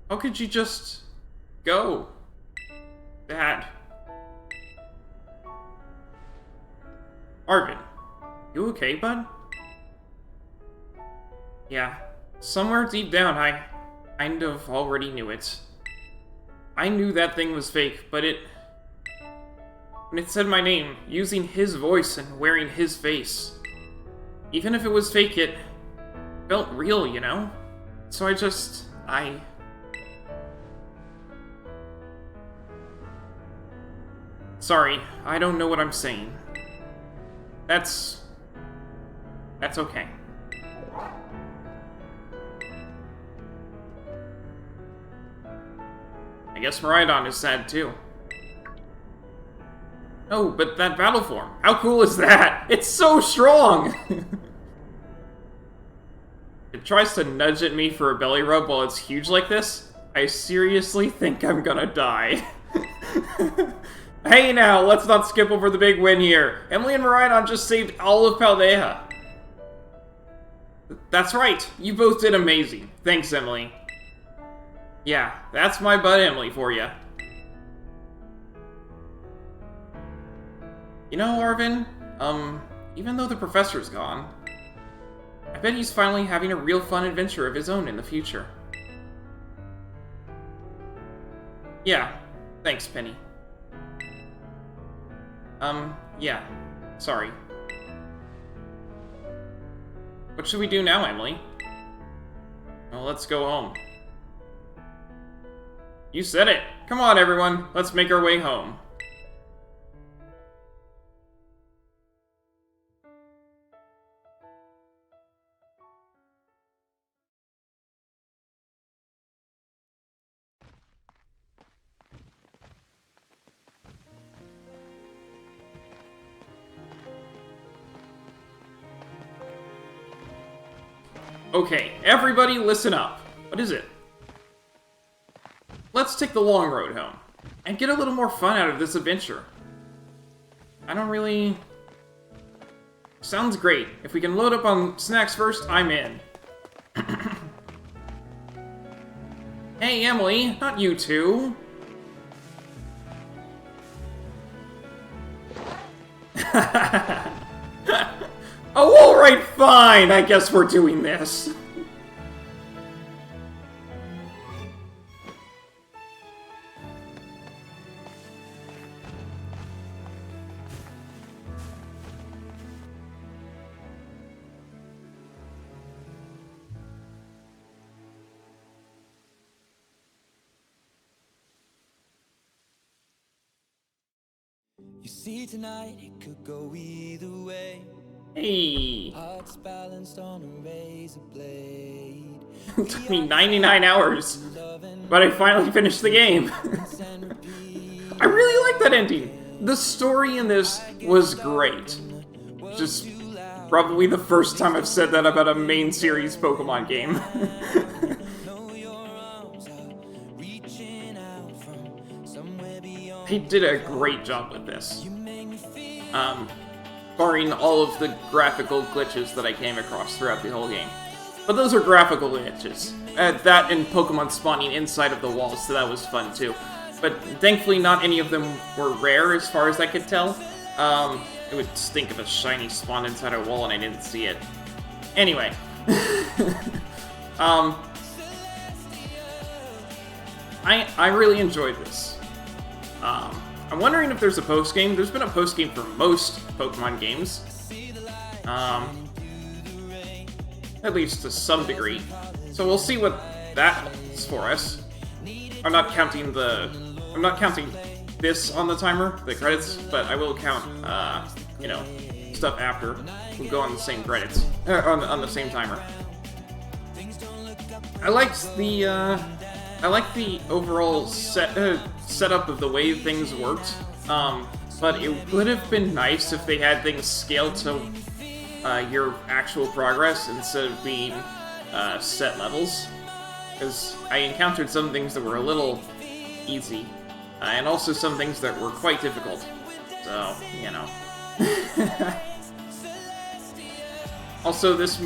How could you just go, Dad? Arvin, you okay, bud? Yeah, somewhere deep down I kind of already knew it. I knew that thing was fake, but when it said my name, using his voice and wearing his face, even if it was fake, it felt real, you know? So Sorry, I don't know what I'm saying. That's okay. I guess Miraidon is sad too. Oh, but that battle form, how cool is that? It's so strong! It tries to nudge at me for a belly rub while it's huge like this. I seriously think I'm gonna die. Hey now, let's not skip over the big win here. Emily and Miraidon just saved all of Paldea. That's right, you both did amazing. Thanks, Emily. Yeah, that's my bud Emily for you. You know, Arvin, even though the professor's gone, I bet he's finally having a real fun adventure of his own in the future. Yeah, thanks, Penny. Yeah. Sorry. What should we do now, Emily? Well, let's go home. You said it! Come on, everyone! Let's make our way home. Okay, everybody listen up. What is it? Let's take the long road home, and get a little more fun out of this adventure. I don't really... Sounds great. If we can load up on snacks first, I'm in. Hey, Emily, not you two. Oh, alright, fine! I guess we're doing this. You see, tonight it could go either way. Hey. Hearts balanced on a razor blade. It took me 99 hours, but I finally finished the game. I really like that ending. The story in this was great. Just probably the first time I've said that about a main series Pokemon game. He did a great job with this. Barring all of the graphical glitches that I came across throughout the whole game. But those are graphical glitches. That and Pokemon spawning inside of the walls, so that was fun too. But thankfully not any of them were rare as far as I could tell. It would stink if a shiny spawned inside a wall and I didn't see it. Anyway. I really enjoyed this. I'm wondering if there's a post-game. There's been a post-game for most Pokemon games. At least to some degree. So we'll see what that holds for us. I'm not counting this on the timer, the credits, but I will count, you know, stuff after. We'll go on the same credits, on the same timer. I like the overall setup of the way things worked, but it would have been nice if they had things scaled to your actual progress instead of being set levels, because I encountered some things that were a little easy, and also some things that were quite difficult, so, you know. Also, this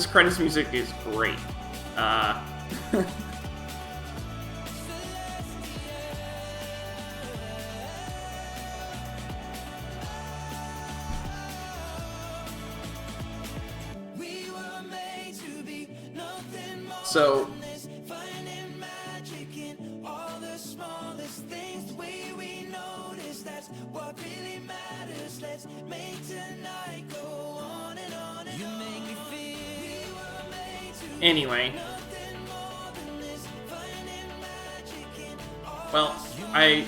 credits music is great. So, anyway, well, I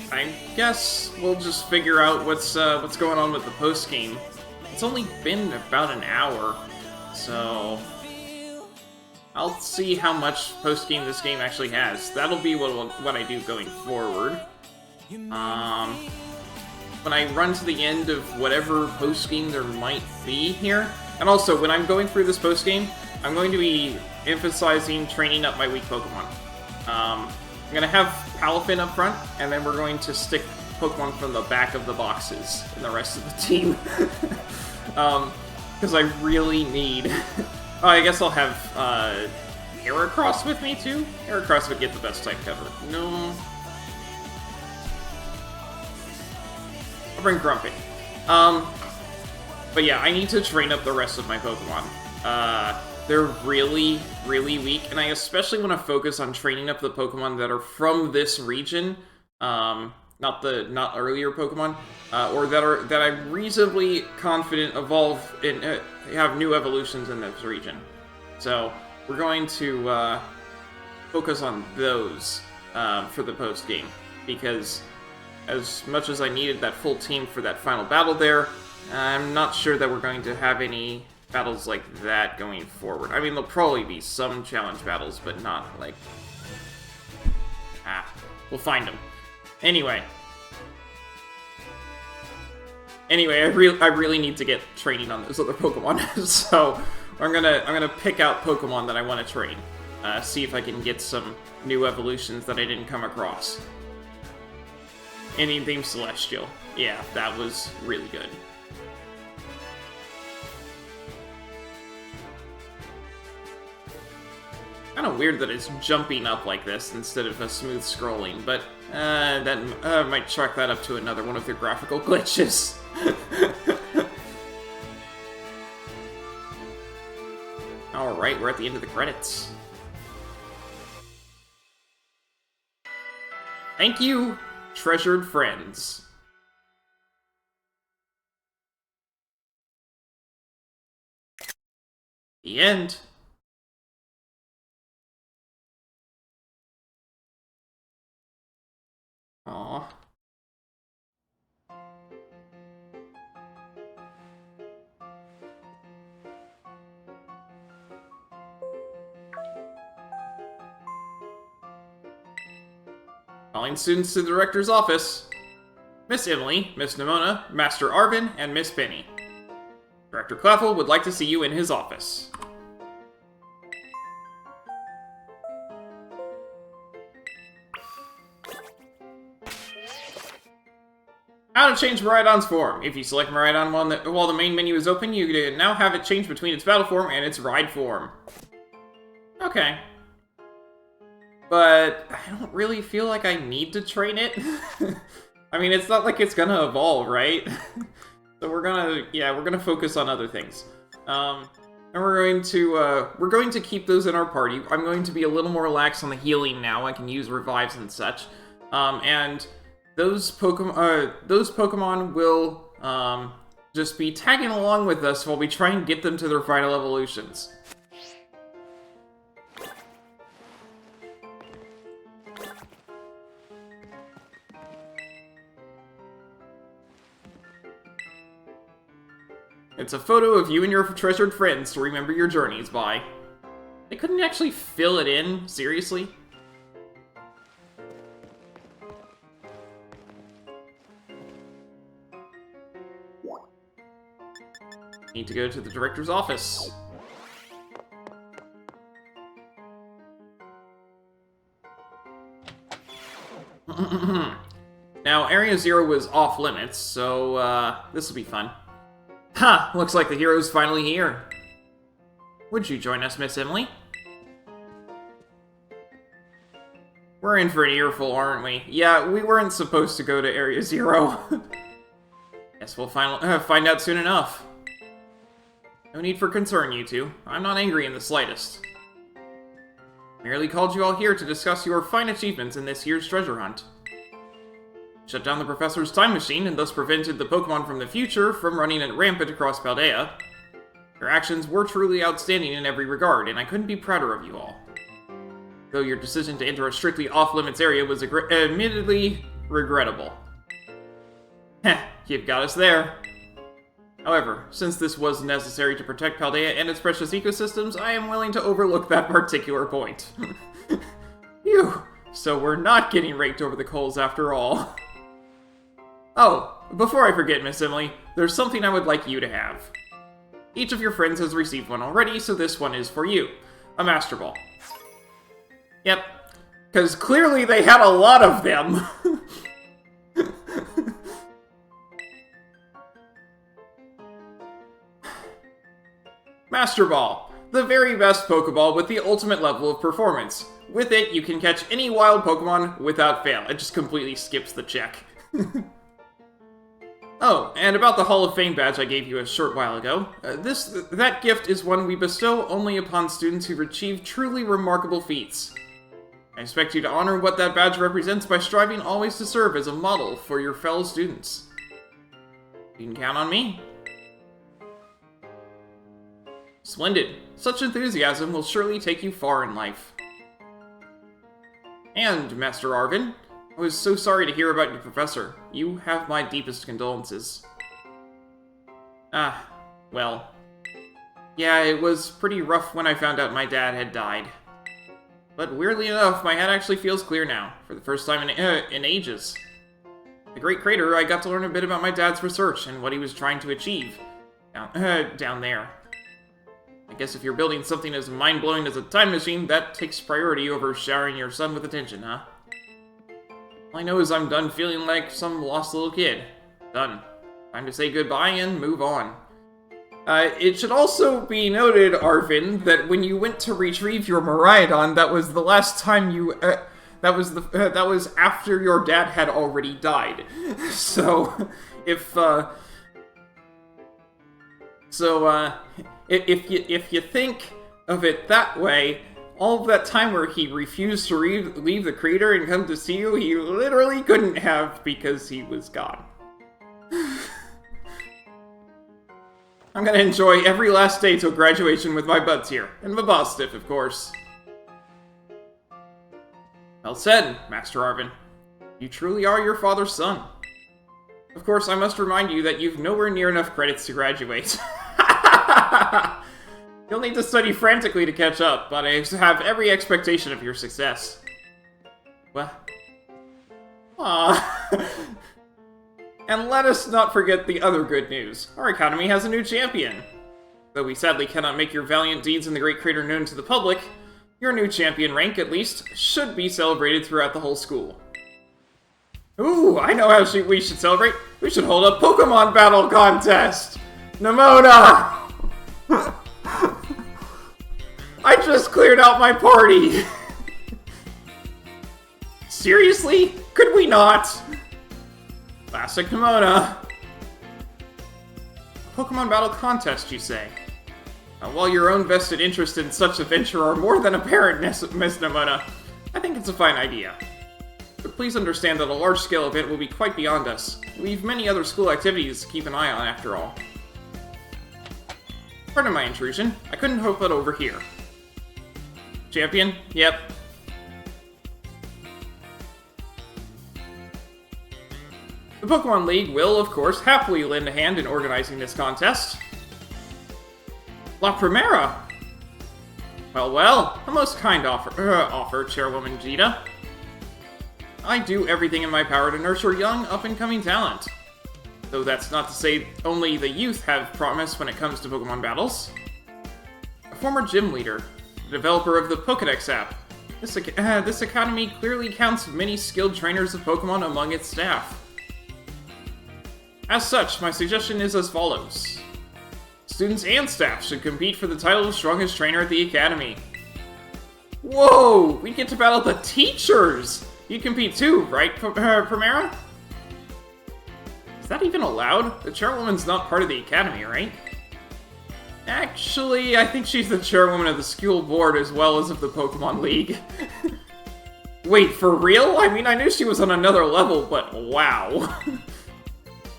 guess we'll just figure out what's going on with the post game. It's only been about an hour, so I'll see how much post game this game actually has. That'll be what I do going forward. When I run to the end of whatever post game there might be here, and also when I'm going through this post game, I'm going to be emphasizing training up my weak Pokemon. I'm going to have Palafin up front, and then we're going to stick Pokemon from the back of the boxes in the rest of the team. Because I really need... Oh, I guess I'll have Heracross with me, too? Heracross would get the best type cover. No. I'll bring Grumpy. But yeah, I need to train up the rest of my Pokemon. They're really, really weak, and I especially want to focus on training up the Pokemon that are from this region, not earlier Pokemon, or that I'm reasonably confident evolve and have new evolutions in this region. So we're going to focus on those for the post game, because as much as I needed that full team for that final battle there, I'm not sure that we're going to have any battles like that going forward. I mean, there'll probably be some challenge battles, but not like... we'll find them. Anyway, I really need to get training on those other Pokemon, so I'm gonna pick out Pokemon that I want to train. See if I can get some new evolutions that I didn't come across. Anything Celestial. Yeah, that was really good. Kind of weird that it's jumping up like this instead of a smooth scrolling, but that might chalk that up to another one of their graphical glitches. Alright, we're at the end of the credits. Thank you, treasured friends. The end. Aww. Calling students to the director's office. Miss Emily, Miss Nimona, Master Arvin, and Miss Penny. Director Cleffel would like to see you in his office. How to change Miraidon's form. If you select Miraidon while the main menu is open, you can now have it change between its battle form and its ride form. Okay. But I don't really feel like I need to train it. I mean, it's not like it's gonna evolve, right? So we're gonna focus on other things. And we're going to keep those in our party. I'm going to be a little more lax on the healing now. I can use revives and such. And those Pokemon will just be tagging along with us while we try and get them to their final evolutions. It's a photo of you and your treasured friends to remember your journeys by. They couldn't actually fill it in? Seriously? Need to go to the director's office. Now, Area Zero was off limits, so this will be fun. Ha! Looks like the hero's finally here. Would you join us, Miss Emily? We're in for an earful, aren't we? Yeah, we weren't supposed to go to Area Zero. Guess we'll find out soon enough. No need for concern, you two. I'm not angry in the slightest. Merely called you all here to discuss your fine achievements in this year's treasure hunt. Shut down the professor's time machine and thus prevented the Pokemon from the future from running it rampant across Paldea. Your actions were truly outstanding in every regard, and I couldn't be prouder of you all. Though your decision to enter a strictly off-limits area was admittedly regrettable. Heh, you've got us there. However, since this was necessary to protect Paldea and its precious ecosystems, I am willing to overlook that particular point. Phew, so we're not getting raked over the coals after all. Oh, before I forget, Miss Emily, there's something I would like you to have. Each of your friends has received one already, so this one is for you. A Master Ball. Yep, because clearly they had a lot of them. Master Ball, the very best Pokeball with the ultimate level of performance. With it, you can catch any wild Pokemon without fail. It just completely skips the check. Oh, and about the Hall of Fame badge I gave you a short while ago. That gift is one we bestow only upon students who've achieved truly remarkable feats. I expect you to honor what that badge represents by striving always to serve as a model for your fellow students. You can count on me. Splendid. Such enthusiasm will surely take you far in life. And, Master Arvin, I was so sorry to hear about your professor. You have my deepest condolences. Well. Yeah, it was pretty rough when I found out my dad had died. But weirdly enough, my head actually feels clear now, for the first time in ages. The Great Crater, I got to learn a bit about my dad's research and what he was trying to achieve. Down there. I guess if you're building something as mind-blowing as a time machine, that takes priority over showering your son with attention, huh? All I know is I'm done feeling like some lost little kid. Done. Time to say goodbye and move on. It should also be noted, Arvin, that when you went to retrieve your Miraidon, that was the last time you, that was after your dad had already died. So, if you think of it that way, all of that time where he refused to leave the crater and come to see you, he literally couldn't have because he was gone. I'm gonna enjoy every last day till graduation with my buds here, and my boss stiff, of course. Well said, Master Arvin. You truly are your father's son. Of course, I must remind you that you've nowhere near enough credits to graduate. You'll need to study frantically to catch up, but I have every expectation of your success. What? Aww. And let us not forget the other good news. Our academy has a new champion. Though we sadly cannot make your valiant deeds in the Great Crater known to the public, your new champion rank, at least, should be celebrated throughout the whole school. Ooh, I know how we should celebrate. We should hold a Pokemon battle contest! Nimona! I just cleared out my party! Seriously? Could we not? Classic Nimona. Pokemon battle contest, you say? While your own vested interest in such a venture are more than apparent, Miss Nimona, I think it's a fine idea. But please understand that a large-scale event will be quite beyond us. We've many other school activities to keep an eye on, after all. Pardon my intrusion. I couldn't hope it over here. Champion? Yep. The Pokemon League will, of course, happily lend a hand in organizing this contest. La Primera! Well, a most kind offer, Chairwoman Jita. I do everything in my power to nurture young, up-and-coming talent. Though that's not to say only the youth have promise when it comes to Pokemon battles. A former gym leader, the developer of the Pokédex app, this academy clearly counts many skilled trainers of Pokemon among its staff. As such, my suggestion is as follows. Students and staff should compete for the title of Strongest Trainer at the Academy. Whoa! We get to battle the teachers! You compete too, right, Primera? Is that even allowed? The chairwoman's not part of the Academy, right? Actually, I think she's the chairwoman of the school board as well as of the Pokemon League. Wait, for real? I mean, I knew she was on another level, but wow.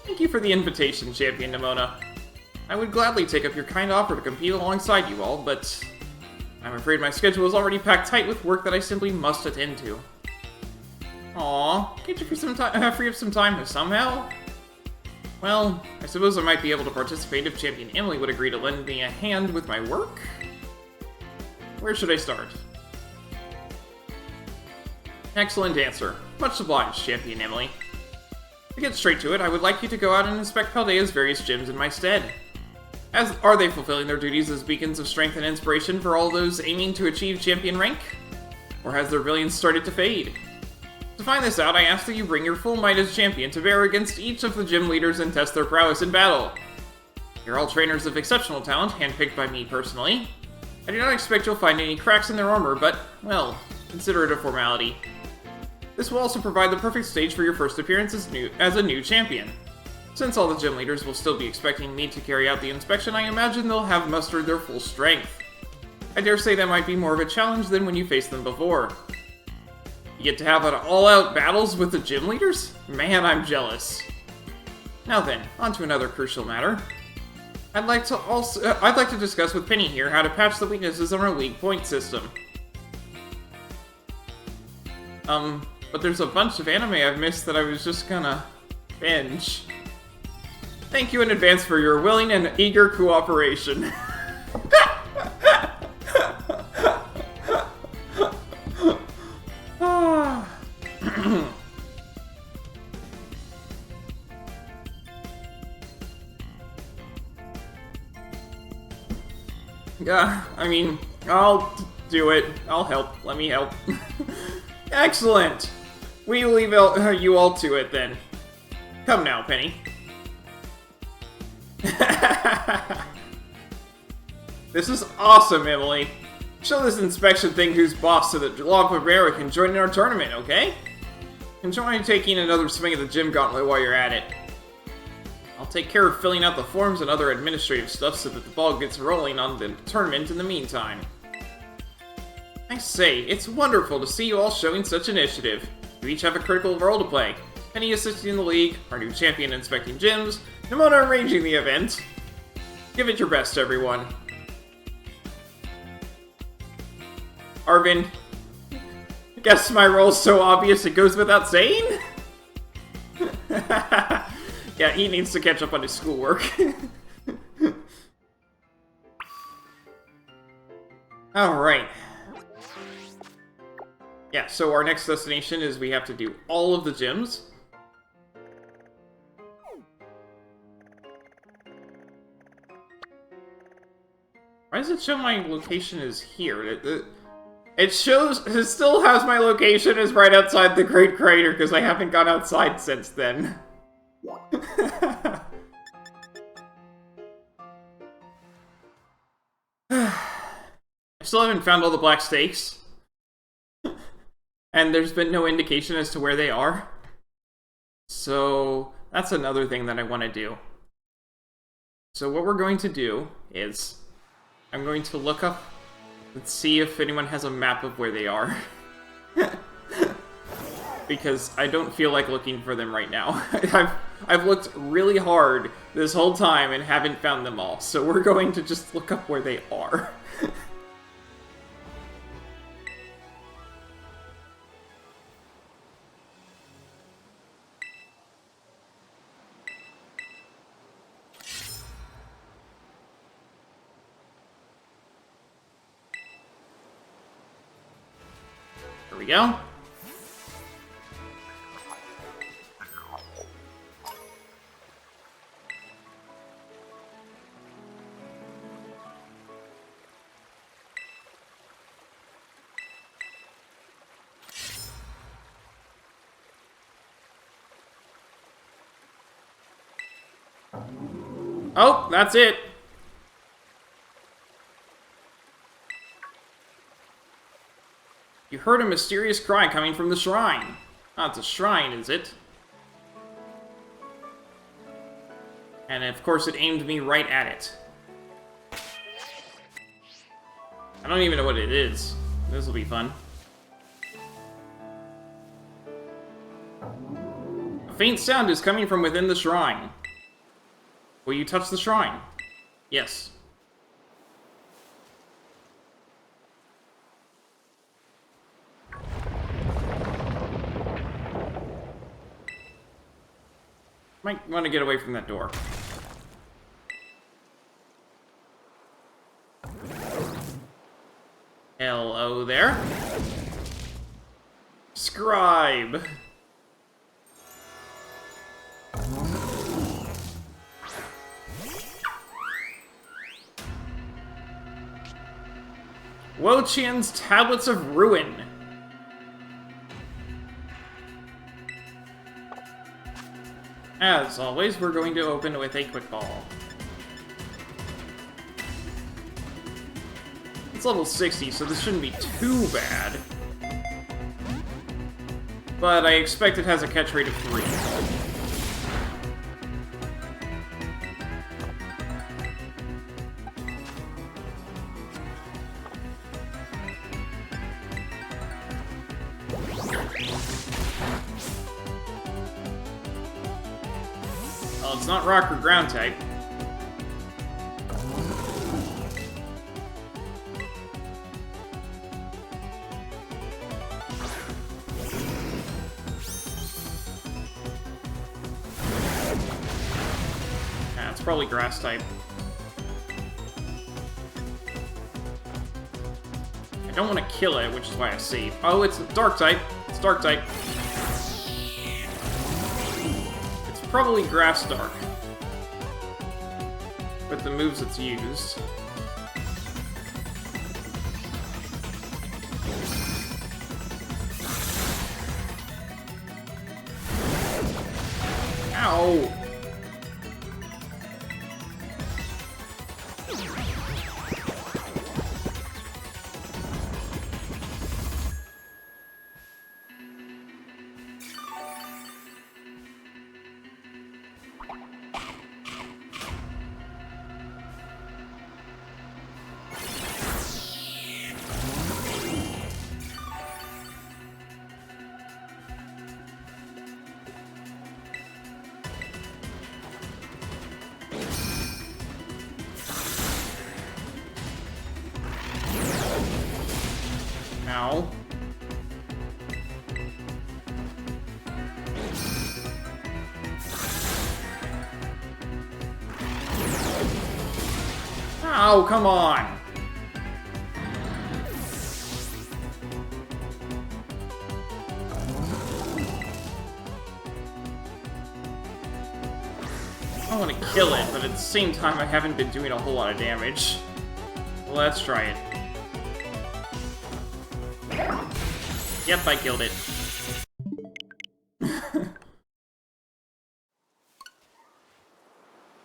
Thank you for the invitation, Champion Nimona. I would gladly take up your kind offer to compete alongside you all, but I'm afraid my schedule is already packed tight with work that I simply must attend to. Aww, can't you free up some time somehow? Well, I suppose I might be able to participate if Champion Emily would agree to lend me a hand with my work? Where should I start? Excellent answer. Much obliged, Champion Emily. To get straight to it, I would like you to go out and inspect Paldea's various gyms in my stead. Are they fulfilling their duties as beacons of strength and inspiration for all those aiming to achieve champion rank? Or has their brilliance started to fade? To find this out, I ask that you bring your full might as champion to bear against each of the gym leaders and test their prowess in battle. You're all trainers of exceptional talent, handpicked by me personally. I do not expect you'll find any cracks in their armor, but, well, consider it a formality. This will also provide the perfect stage for your first appearance as a new champion. Since all the gym leaders will still be expecting me to carry out the inspection, I imagine they'll have mustered their full strength. I dare say that might be more of a challenge than when you faced them before. You get to have an all-out battles with the gym leaders? Man, I'm jealous. Now then, on to another crucial matter. I'd like to discuss with Penny here how to patch the weaknesses on our league point system. But there's a bunch of anime I've missed that I was just gonna binge. Thank you in advance for your willing and eager cooperation. Yeah, I mean, I'll do it. I'll help. Let me help. Excellent! We leave you all to it, then. Come now, Penny. This is awesome, Emily. Show this inspection thing who's boss so that La Primera can join in our tournament, okay? Enjoy taking another swing at the gym gauntlet while you're at it. I'll take care of filling out the forms and other administrative stuff so that the ball gets rolling on the tournament in the meantime. I say, it's wonderful to see you all showing such initiative. You each have a critical role to play. Penny assisting the league, our new champion inspecting gyms, Nimona arranging the event. Give it your best, everyone. Arvin, guess my role's so obvious it goes without saying? Yeah, he needs to catch up on his schoolwork. Alright. Yeah, so our next destination is we have to do all of the gyms. Why does it show my location is here? It still has my location as right outside the Great Crater, because I haven't gone outside since then. I still haven't found all the black stakes. And there's been no indication as to where they are. So, that's another thing that I want to do. So what we're going to do is, I'm going to look up and see if anyone has a map of where they are. because I don't feel like looking for them right now. I've looked really hard this whole time and haven't found them all, so we're going to just look up where they are. There we go. Oh, that's it. You heard a mysterious cry coming from the shrine. Ah, it's a shrine, is it? And of course it aimed me right at it. I don't even know what it is. This will be fun. A faint sound is coming from within the shrine. Will you touch the shrine? Yes. Might want to get away from that door. Hello there. Scribe. Wo-Chien's Tablets of Ruin. As always, we're going to open with a quick ball. It's level 60, so this shouldn't be too bad. But I expect it has a catch rate of 3. Well, it's not rock or ground type. Yeah, it's probably grass type. I don't want to kill it, which is why I save. Oh, it's dark type. It's dark type. Probably grass dark with the moves it's used. Ow! Ow. Oh, come on! I want to kill it, but at the same time I haven't been doing a whole lot of damage. Well, let's try it. Yep, I killed it.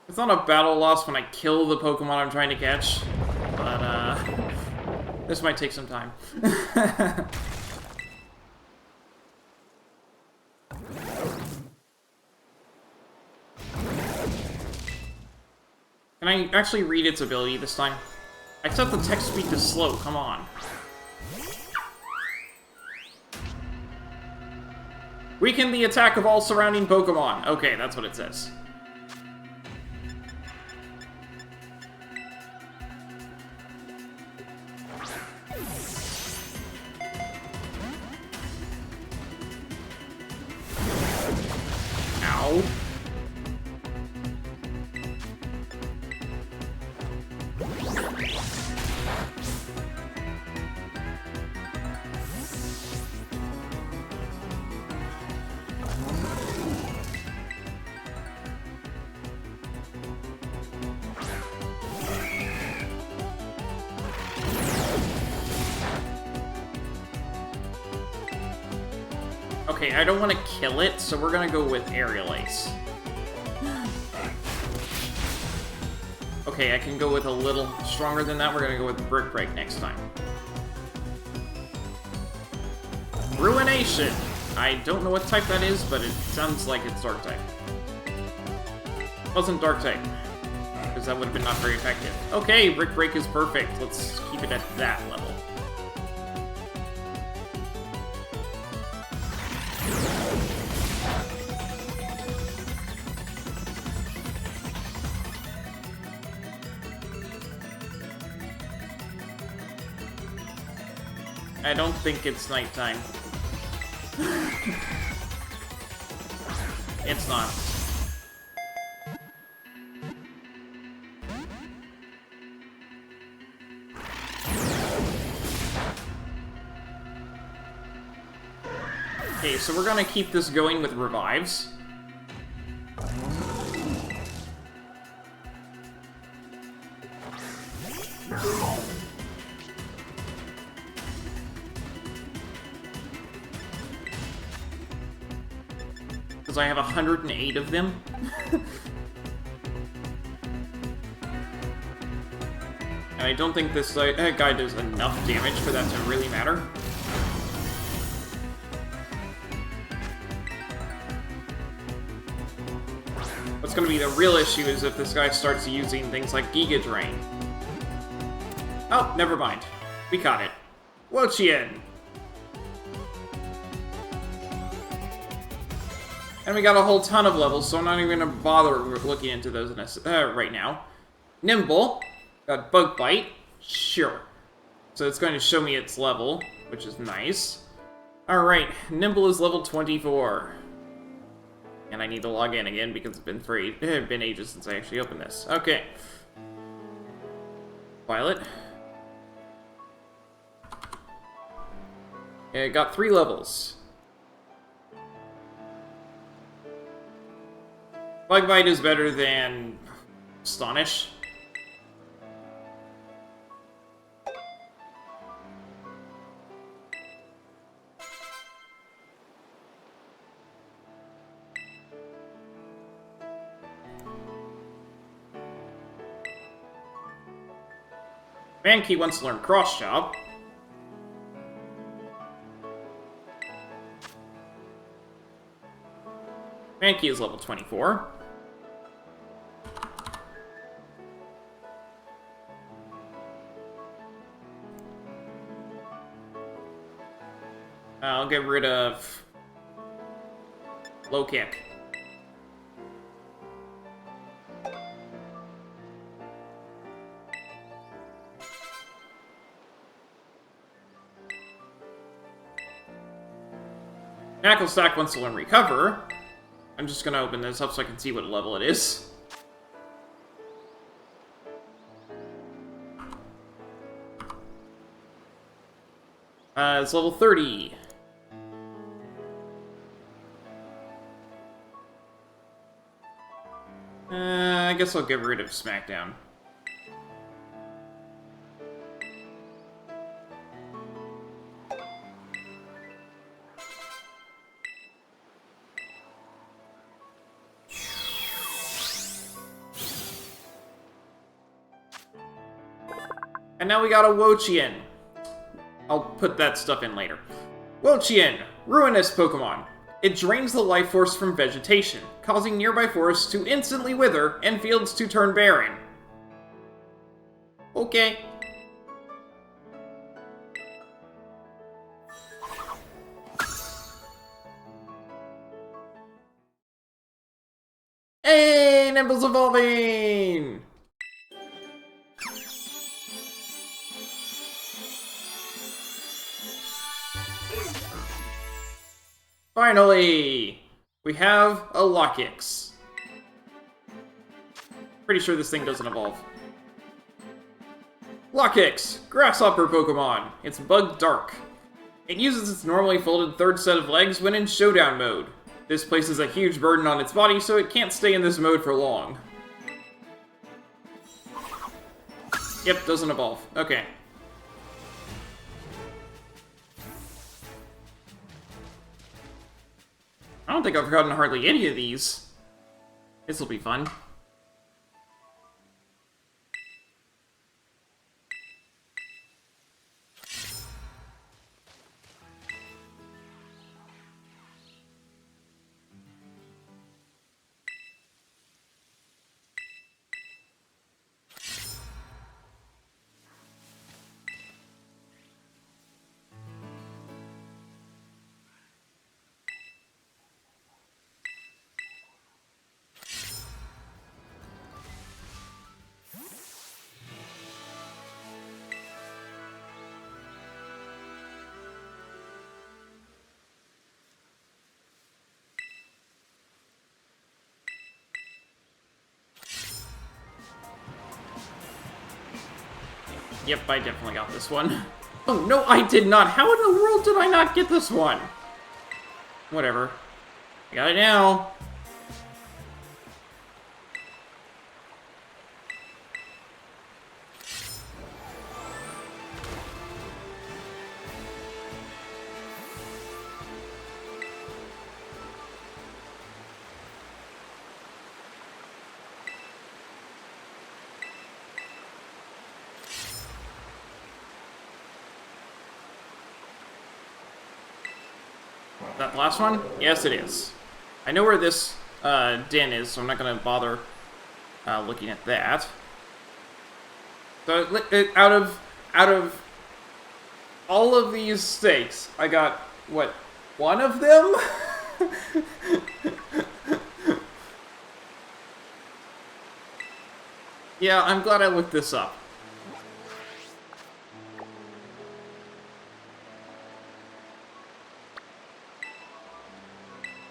It's not a battle loss when I kill the Pokemon I'm trying to catch, but, this might take some time. Can I actually read its ability this time? I set the text speed to slow, come on. Weaken the attack of all surrounding Pokemon. Okay, that's what it says. Ow. Okay, I don't want to kill it, so we're gonna go with Aerial Ace. Okay, I can go with a little stronger than that. We're gonna go with Brick Break next time. Ruination! I don't know what type that is, but it sounds like it's Dark type. Wasn't Dark type, because that would have been not very effective. Okay, Brick Break is perfect. Let's keep it at that level. I don't think it's nighttime. It's not. Okay, so we're gonna keep this going with revives. Because I have 108 of them. And I don't think this guy does enough damage for that to really matter. What's going to be the real issue is if this guy starts using things like Giga Drain. Oh, never mind. We caught it. Wochien! And we got a whole ton of levels, so I'm not even going to bother looking into those right now. Nimble. Got Bug Bite. Sure. So it's going to show me its level, which is nice. Alright, Nimble is level 24. And I need to log in again because it's been ages since I actually opened this. Okay. Violet. It got 3 levels. Bug Bite is better than Astonish. Mankey wants to learn Cross Chop. Mankey is level 24. I'll get rid of Low Kick. Knucklestack wants to learn Recover. I'm just gonna open this up so I can see what level it is. It's level 30. I guess I'll get rid of Smackdown. And now we got a Wochien. I'll put that stuff in later. Wochien, ruinous Pokemon. It drains the life force from vegetation, causing nearby forests to instantly wither and fields to turn barren. Okay. Nimble's evolving! Finally! We have a Lockix. Pretty sure this thing doesn't evolve. Lockix! Grasshopper Pokemon. It's Bug Dark. It uses its normally folded third set of legs when in Showdown mode. This places a huge burden on its body, so it can't stay in this mode for long. Yep, doesn't evolve. Okay. I don't think I've forgotten hardly any of these. This'll be fun. Yep, I definitely got this one. Oh, no, I did not. How in the world did I not get this one? Whatever. I got it now. That the last one? Yes, it is. I know where this den is, so I'm not going to bother looking at that. So out of all of these stakes, I got what, one of them? Yeah, I'm glad I looked this up.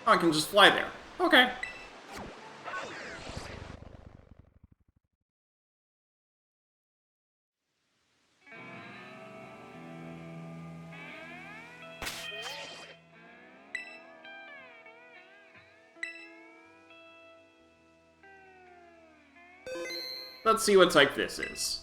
Oh, I can just fly there. Okay. Let's see what type this is.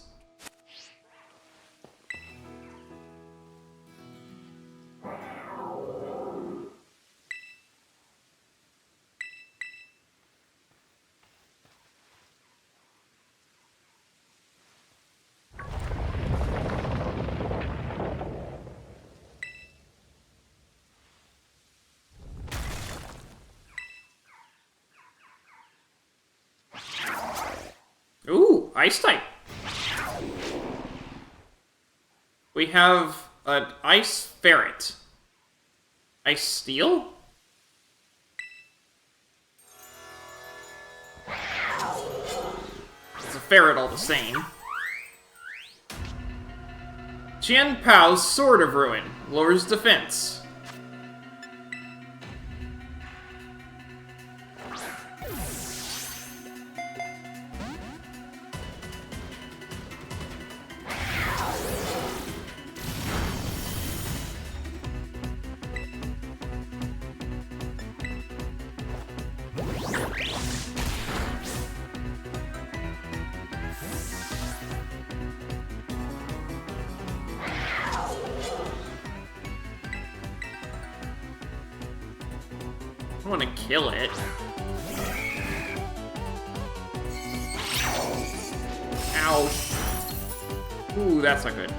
Ooh, ice type. We have an ice ferret. Ice steel? It's a ferret all the same. Qian Pao's Sword of Ruin. Lowers defense. I want to kill it. Ow. Ooh, that's not good.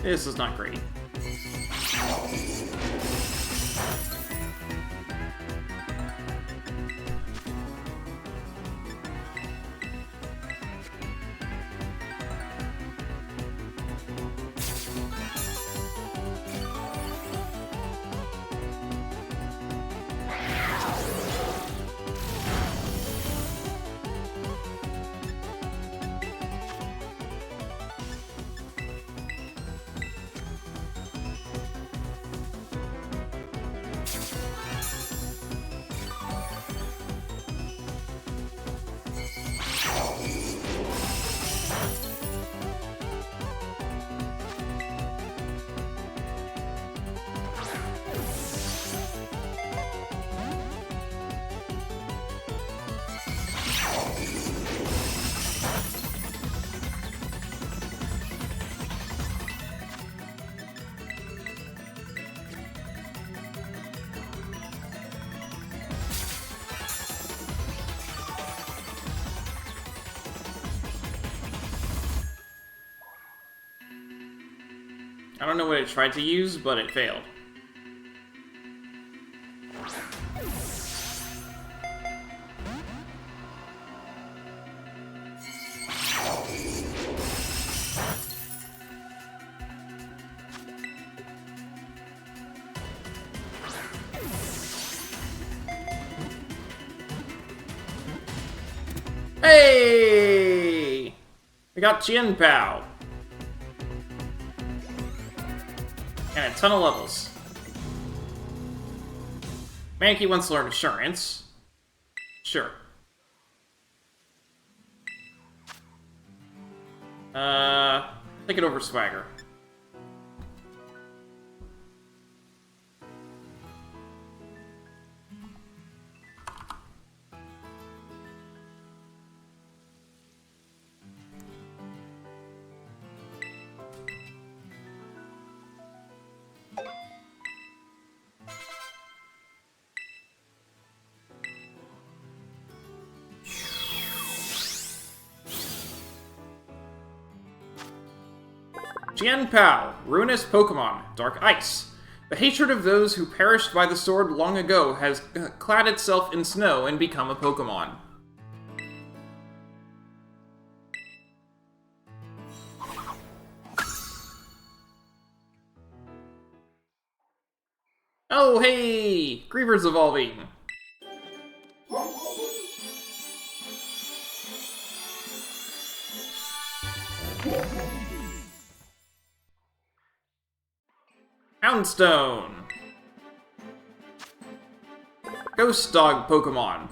This is not great. I don't know what it tried to use, but it failed. Hey! We got Jianpao. And a ton of levels. Mankey wants to learn Assurance. Sure. Take it over Swagger. Jianpao, Ruinous Pokemon, Dark Ice. The hatred of those who perished by the sword long ago has clad itself in snow and become a Pokemon. Oh, hey! Griever's evolving! Houndstone! Ghost Dog Pokemon.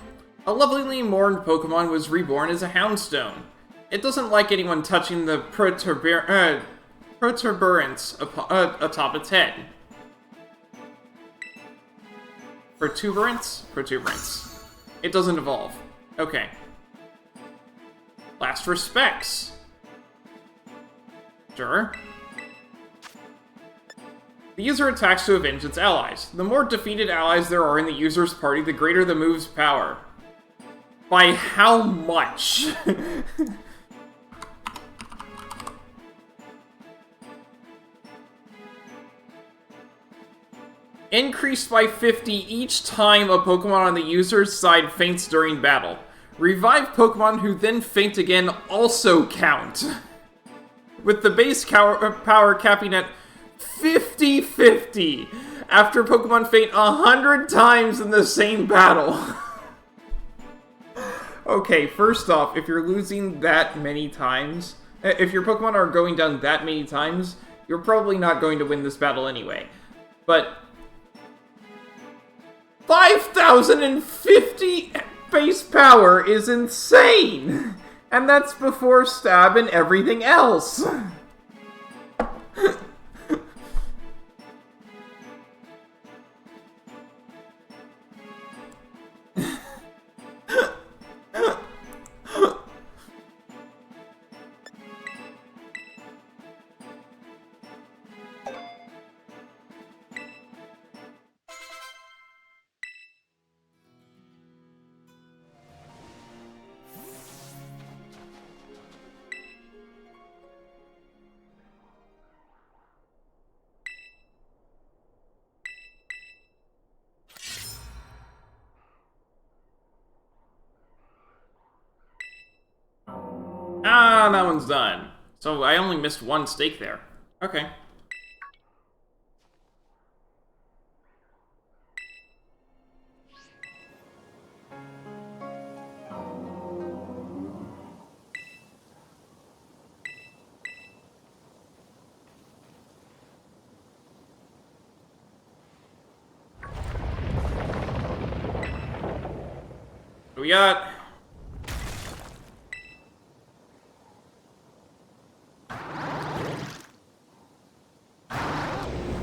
A lovelily mourned Pokemon was reborn as a Houndstone. It doesn't like anyone touching the protuberance atop its head. Protuberance. It doesn't evolve. Okay. Last Respects. Sure. The user attacks to avenge its allies. The more defeated allies there are in the user's party, the greater the move's power. By how much? Increased by 50 each time a Pokemon on the user's side faints during battle. Revive Pokemon who then faint again also count. With the base power capping at 50-50 after Pokemon faint 100 times in the same battle. Okay, first off, if you're losing that many times, if your Pokemon are going down that many times, you're probably not going to win this battle anyway. But 5,050 base power is insane! And that's before stab and everything else! Ah, that one's done. So I only missed one stake there. Okay. We got...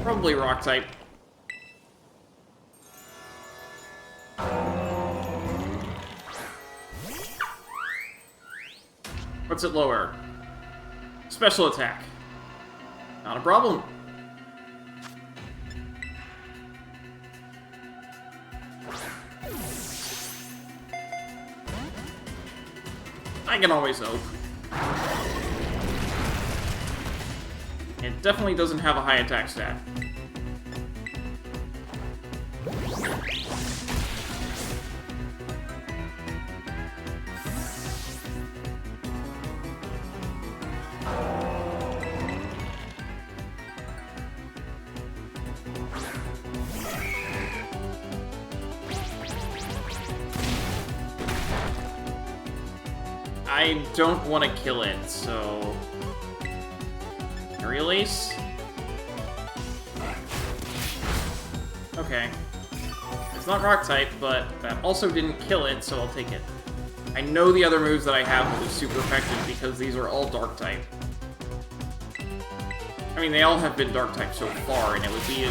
probably rock type. What's it lower? Special attack. Not a problem. I can always hope. It definitely doesn't have a high attack stat. I don't want to kill it, so... Aerial Ace? Okay. It's not rock type, but that also didn't kill it, so I'll take it. I know the other moves that I have will be super effective because these are all dark type. I mean, they all have been dark type so far, and it would be a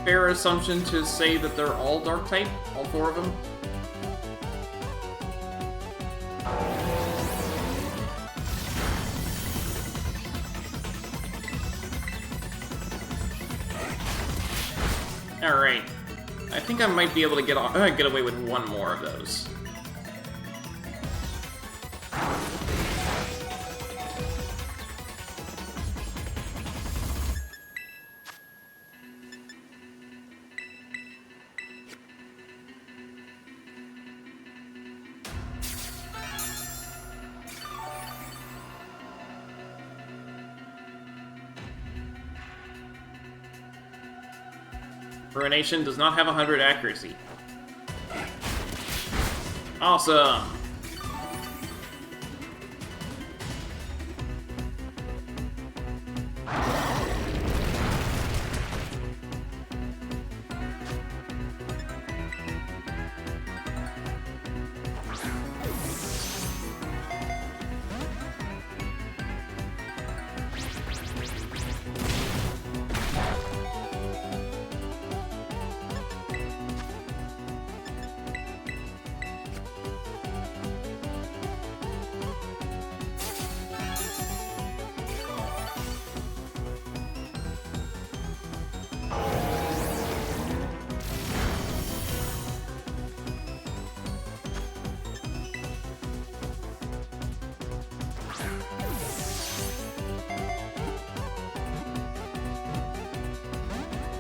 fair assumption to say that they're all dark type, all four of them. Alright. I think I might be able to get away with one more of those. Ruination does not have 100 accuracy. Awesome!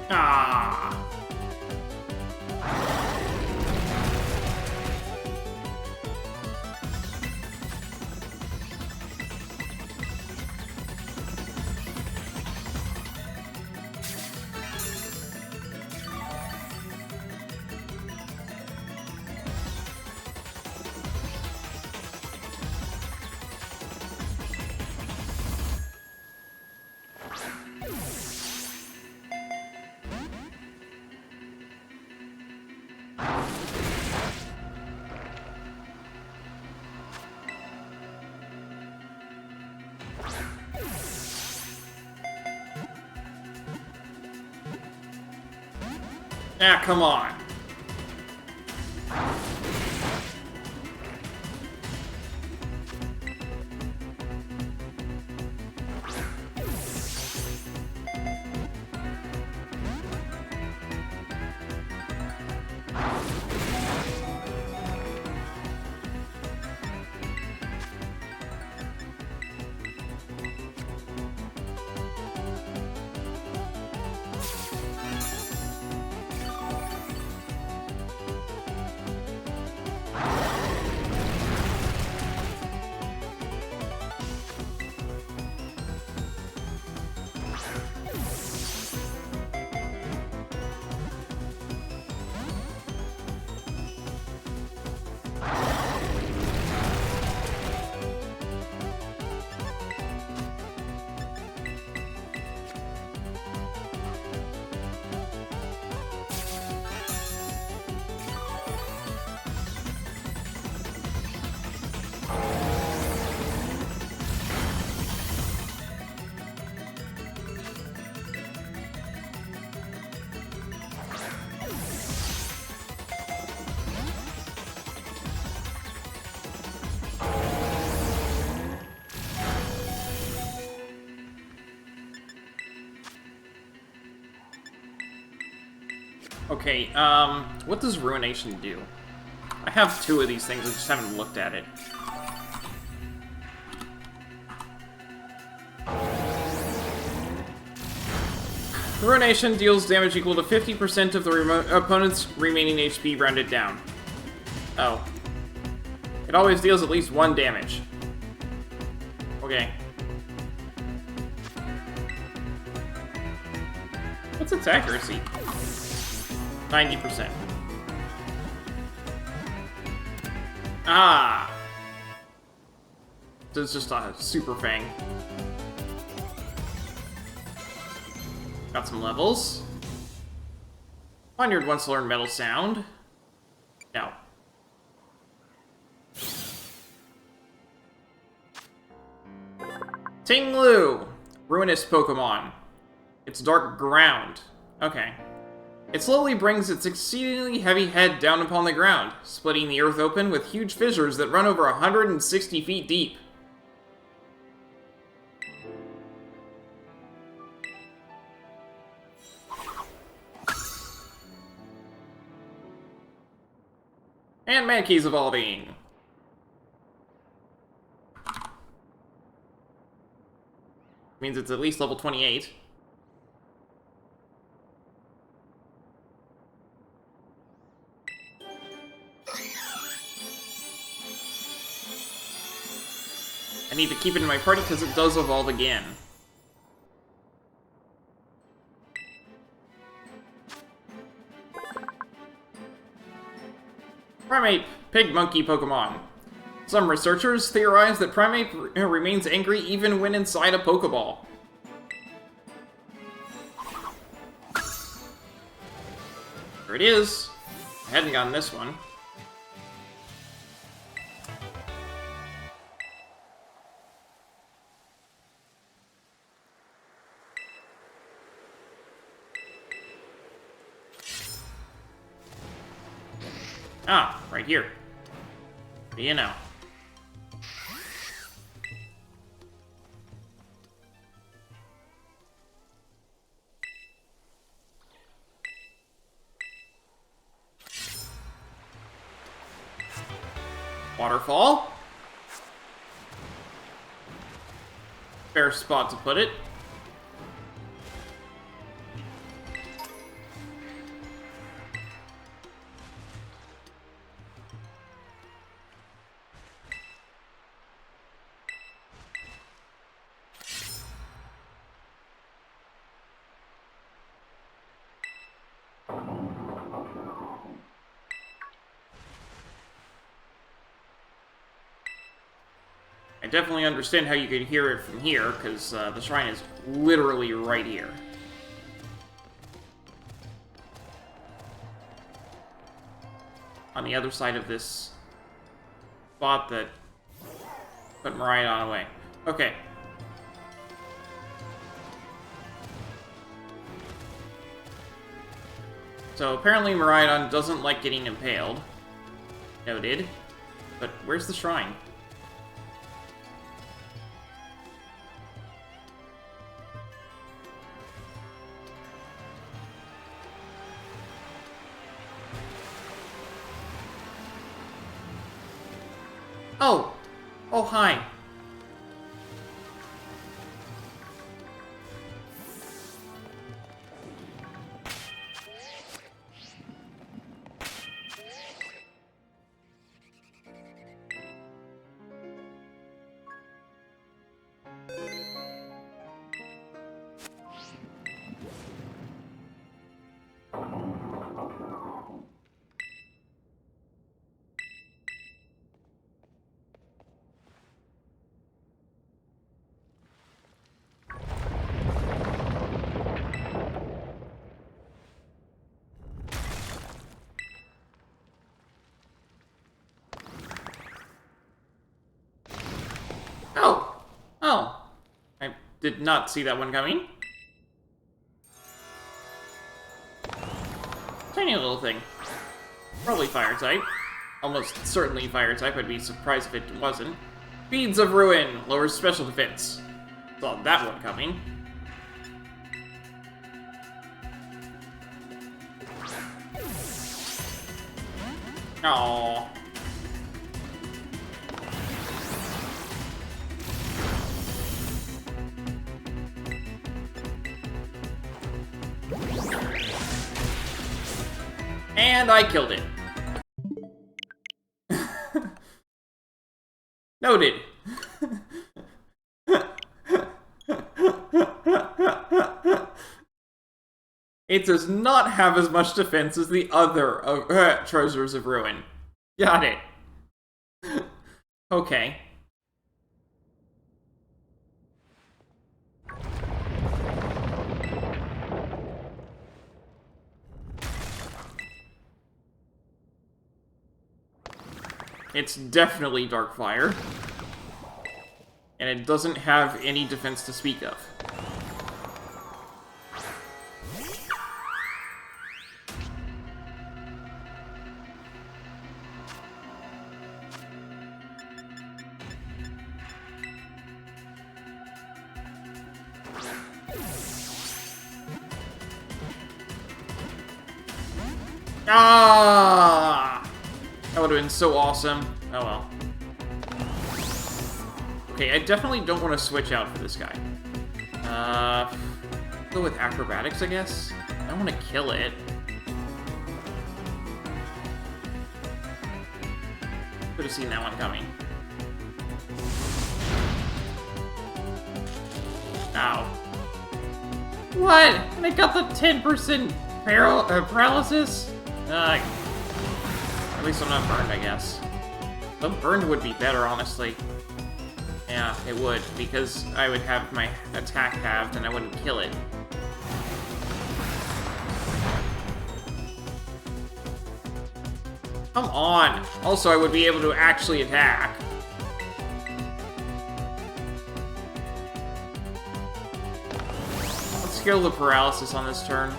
Ah. Ah, come on. Okay, what does Ruination do? I have 2 of these things, I just haven't looked at it. Ruination deals damage equal to 50% of the opponent's remaining HP rounded down. Oh. It always deals at least 1 damage. Okay. What's its accuracy? 90%. Ah! So it's just a Super Fang. Got some levels. Poniard wants to learn Metal Sound. No. Tinglu! Ruinous Pokemon. It's dark ground. Okay. It slowly brings its exceedingly heavy head down upon the ground, splitting the earth open with huge fissures that run over 160 feet deep. And Mankey's evolving. Means it's at least level 28. I need to keep it in my party because it does evolve again. Primate, pig monkey Pokemon. Some researchers theorize that Primate remains angry even when inside a Pokeball. There it is. I hadn't gotten this one. Ah, right here. What do you know? Waterfall. Fair spot to put it. I definitely understand how you could hear it from here, because the shrine is literally right here. On the other side of this spot that put Miraidon away. Okay. So apparently Miraidon doesn't like getting impaled. Noted. But where's the shrine? Oh! Oh, hi. Oh, I did not see that one coming. Tiny little thing. Probably fire type. Almost certainly fire type. I'd be surprised if it wasn't. Beads of Ruin. Lowers special defense. Saw that one coming. Aww. And I killed it. Noted. It does not have as much defense as the other Treasures of Ruin. Got it. Okay. It's definitely Darkfire. And it doesn't have any defense to speak of. Ah! That would have been so awesome. Oh well. Okay, I definitely don't want to switch out for this guy. Go with acrobatics, I guess. I don't want to kill it. Could have seen that one coming. Ow. What? And I got the 10% paralysis? At least I'm not burned, I guess. The burned would be better, honestly. Yeah, it would, because I would have my attack halved and I wouldn't kill it. Come on! Also, I would be able to actually attack. Let's kill the paralysis on this turn.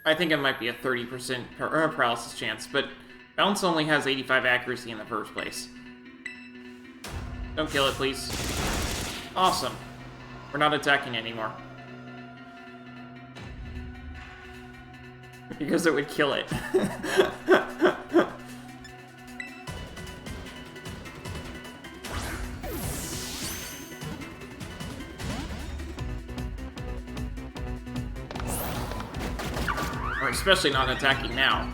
I think it might be a 30% paralysis chance, but Bounce only has 85 accuracy in the first place. Don't kill it, please. Awesome. We're not attacking anymore. Because it would kill it. Or especially not attacking now.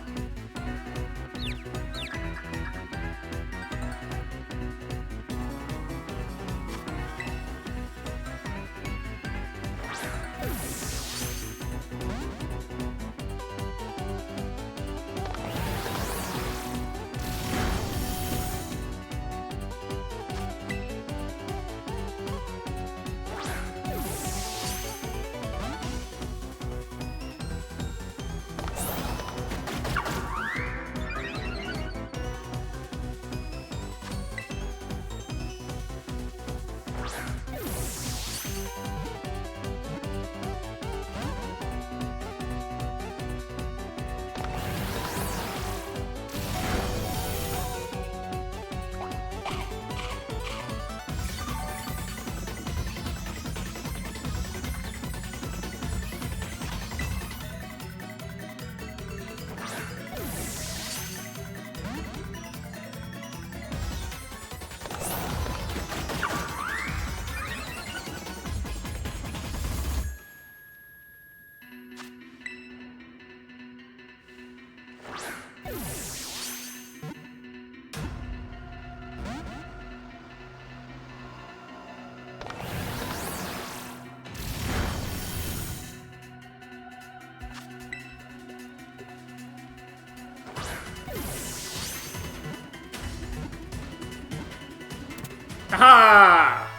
Aha!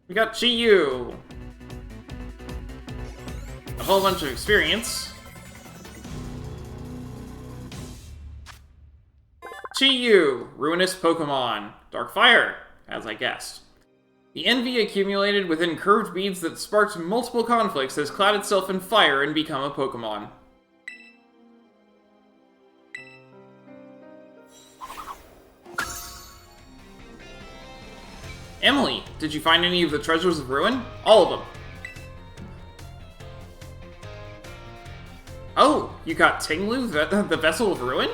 We got Chi-Yu. A whole bunch of experience. Chi-Yu, Ruinous Pokemon. Darkfire, as I guessed. The envy accumulated within curved beads that sparked multiple conflicts has clad itself in fire and become a Pokemon. Emily, did you find any of the treasures of ruin? All of them. Oh, you got Tinglu, the Vessel of Ruin?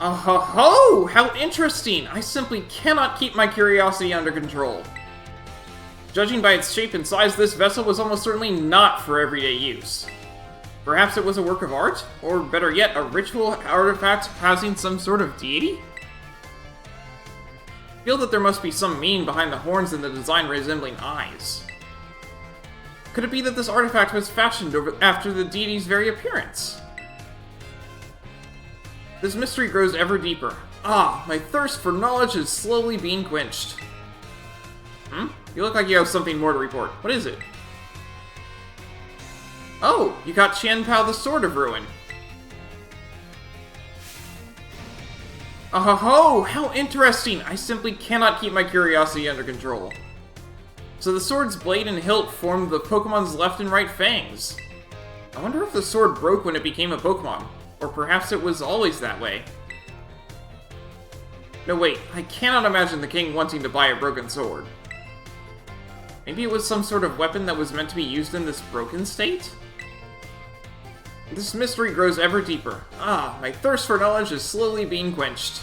Oh ho ho! How interesting! I simply cannot keep my curiosity under control. Judging by its shape and size, this vessel was almost certainly not for everyday use. Perhaps it was a work of art? Or better yet, a ritual artifact housing some sort of deity? I feel that there must be some meaning behind the horns and the design resembling eyes. Could it be that this artifact was fashioned after the deity's very appearance? This mystery grows ever deeper. Ah, my thirst for knowledge is slowly being quenched. You look like you have something more to report. What is it? Oh, you got Qianpao the Sword of Ruin. Oh ho ho! How interesting! I simply cannot keep my curiosity under control. So the sword's blade and hilt formed the Pokemon's left and right fangs. I wonder if the sword broke when it became a Pokemon, or perhaps it was always that way. No wait, I cannot imagine the king wanting to buy a broken sword. Maybe it was some sort of weapon that was meant to be used in this broken state? This mystery grows ever deeper. Ah, my thirst for knowledge is slowly being quenched.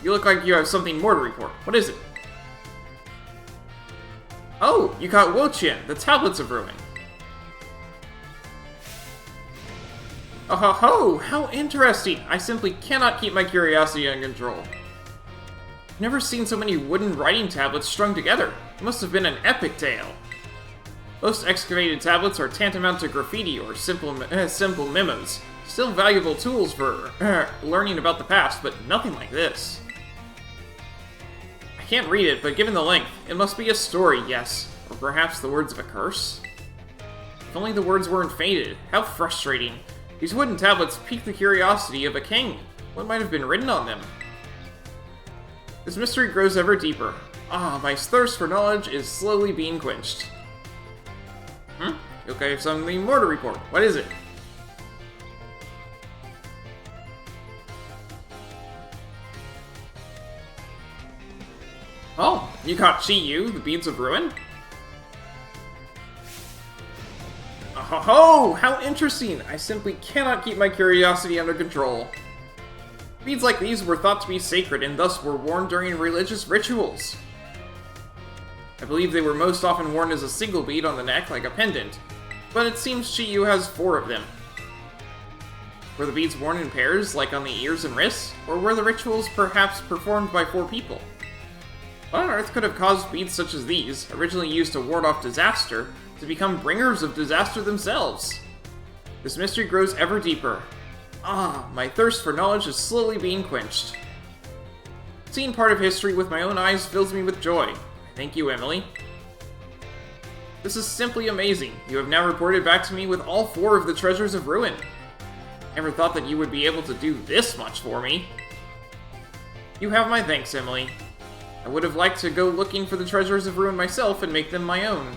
You look like you have something more to report. What is it? Oh, you got Woqian, the Tablets of Ruin. Oh ho ho! How interesting! I simply cannot keep my curiosity under control. I've never seen so many wooden writing tablets strung together. It must have been an epic tale. Most excavated tablets are tantamount to graffiti or simple memos. Still valuable tools for learning about the past, but nothing like this. I can't read it, but given the length, it must be a story, yes. Or perhaps the words of a curse? If only the words weren't faded. How frustrating. These wooden tablets pique the curiosity of a king. What might have been written on them? This mystery grows ever deeper. Ah, my thirst for knowledge is slowly being quenched. Okay, I have something more to report. What is it? Oh, you caught Chi-Yu, the Beads of Ruin? Oh ho! How interesting! I simply cannot keep my curiosity under control. Beads like these were thought to be sacred and thus were worn during religious rituals. I believe they were most often worn as a single bead on the neck, like a pendant, but it seems Chi-Yu has 4 of them. Were the beads worn in pairs, like on the ears and wrists, or were the rituals perhaps performed by 4 people? What on earth could have caused beads such as these, originally used to ward off disaster, to become bringers of disaster themselves? This mystery grows ever deeper. Ah, my thirst for knowledge is slowly being quenched. Seeing part of history with my own eyes fills me with joy. Thank you, Emily. This is simply amazing. You have now reported back to me with all 4 of the treasures of ruin. Never thought that you would be able to do this much for me. You have my thanks, Emily. I would have liked to go looking for the treasures of ruin myself and make them my own.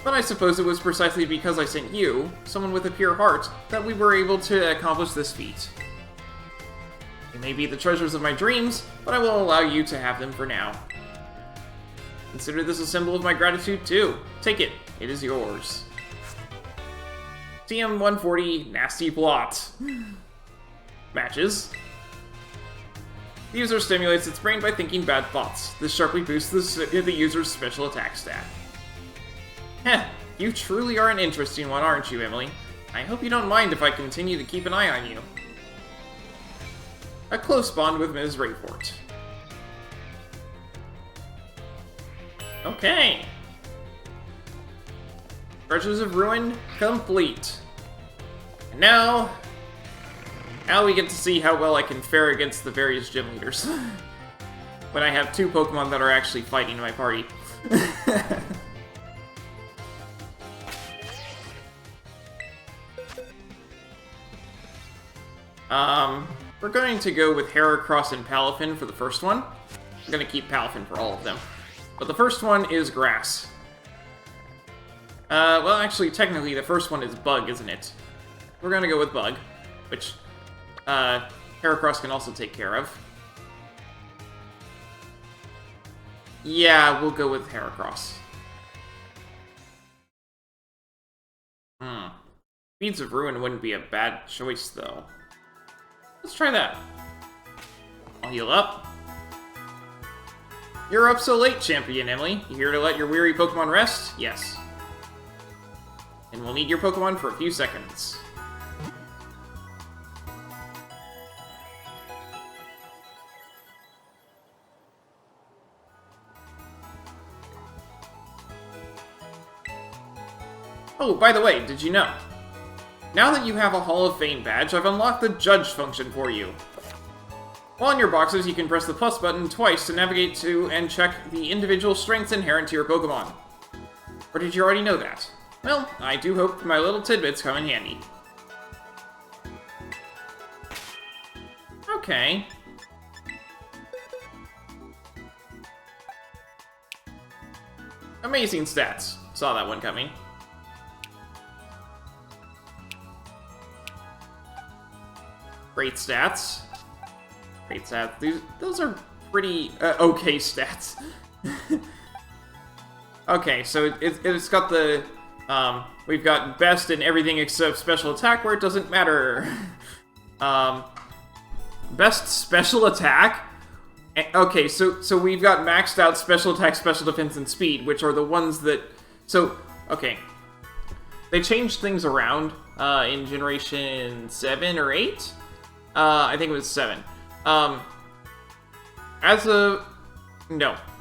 But I suppose it was precisely because I sent you, someone with a pure heart, that we were able to accomplish this feat. They may be the treasures of my dreams, but I will allow you to have them for now. Consider this a symbol of my gratitude, too. Take it. It is yours. TM140 Nasty Plot. Matches. The user stimulates its brain by thinking bad thoughts. This sharply boosts the user's special attack stat. Heh, you truly are an interesting one, aren't you, Emily? I hope you don't mind if I continue to keep an eye on you. A close bond with Ms. Rayfort. Okay. Treasures of Ruin complete. And now we get to see how well I can fare against the various gym leaders. When I have 2 Pokemon that are actually fighting in my party. We're going to go with Heracross and Palafin for the first one. I'm going to keep Palafin for all of them. But the first one is Grass. Well, actually, technically, the first one is Bug, isn't it? We're going to go with Bug, which Heracross can also take care of. Yeah, we'll go with Heracross. Beads of Ruin wouldn't be a bad choice, though. Let's try that. I'll heal up. You're up so late, Champion Emily. You here to let your weary Pokemon rest? Yes. And we'll need your Pokemon for a few seconds. Oh, by the way, did you know? Now that you have a Hall of Fame badge, I've unlocked the Judge function for you. While in your boxes, you can press the plus button twice to navigate to and check the individual strengths inherent to your Pokemon. Or did you already know that? Well, I do hope my little tidbits come in handy. Okay. Amazing stats. Saw that one coming. Great stats. Great stats. Those are pretty okay stats. Okay, so it's got the... we've got best in everything except special attack where it doesn't matter. Best special attack? Okay, so we've got maxed out special attack, special defense, and speed, which are the ones that... So, okay. They changed things around in Generation 7 or 8? I think it was 7. No,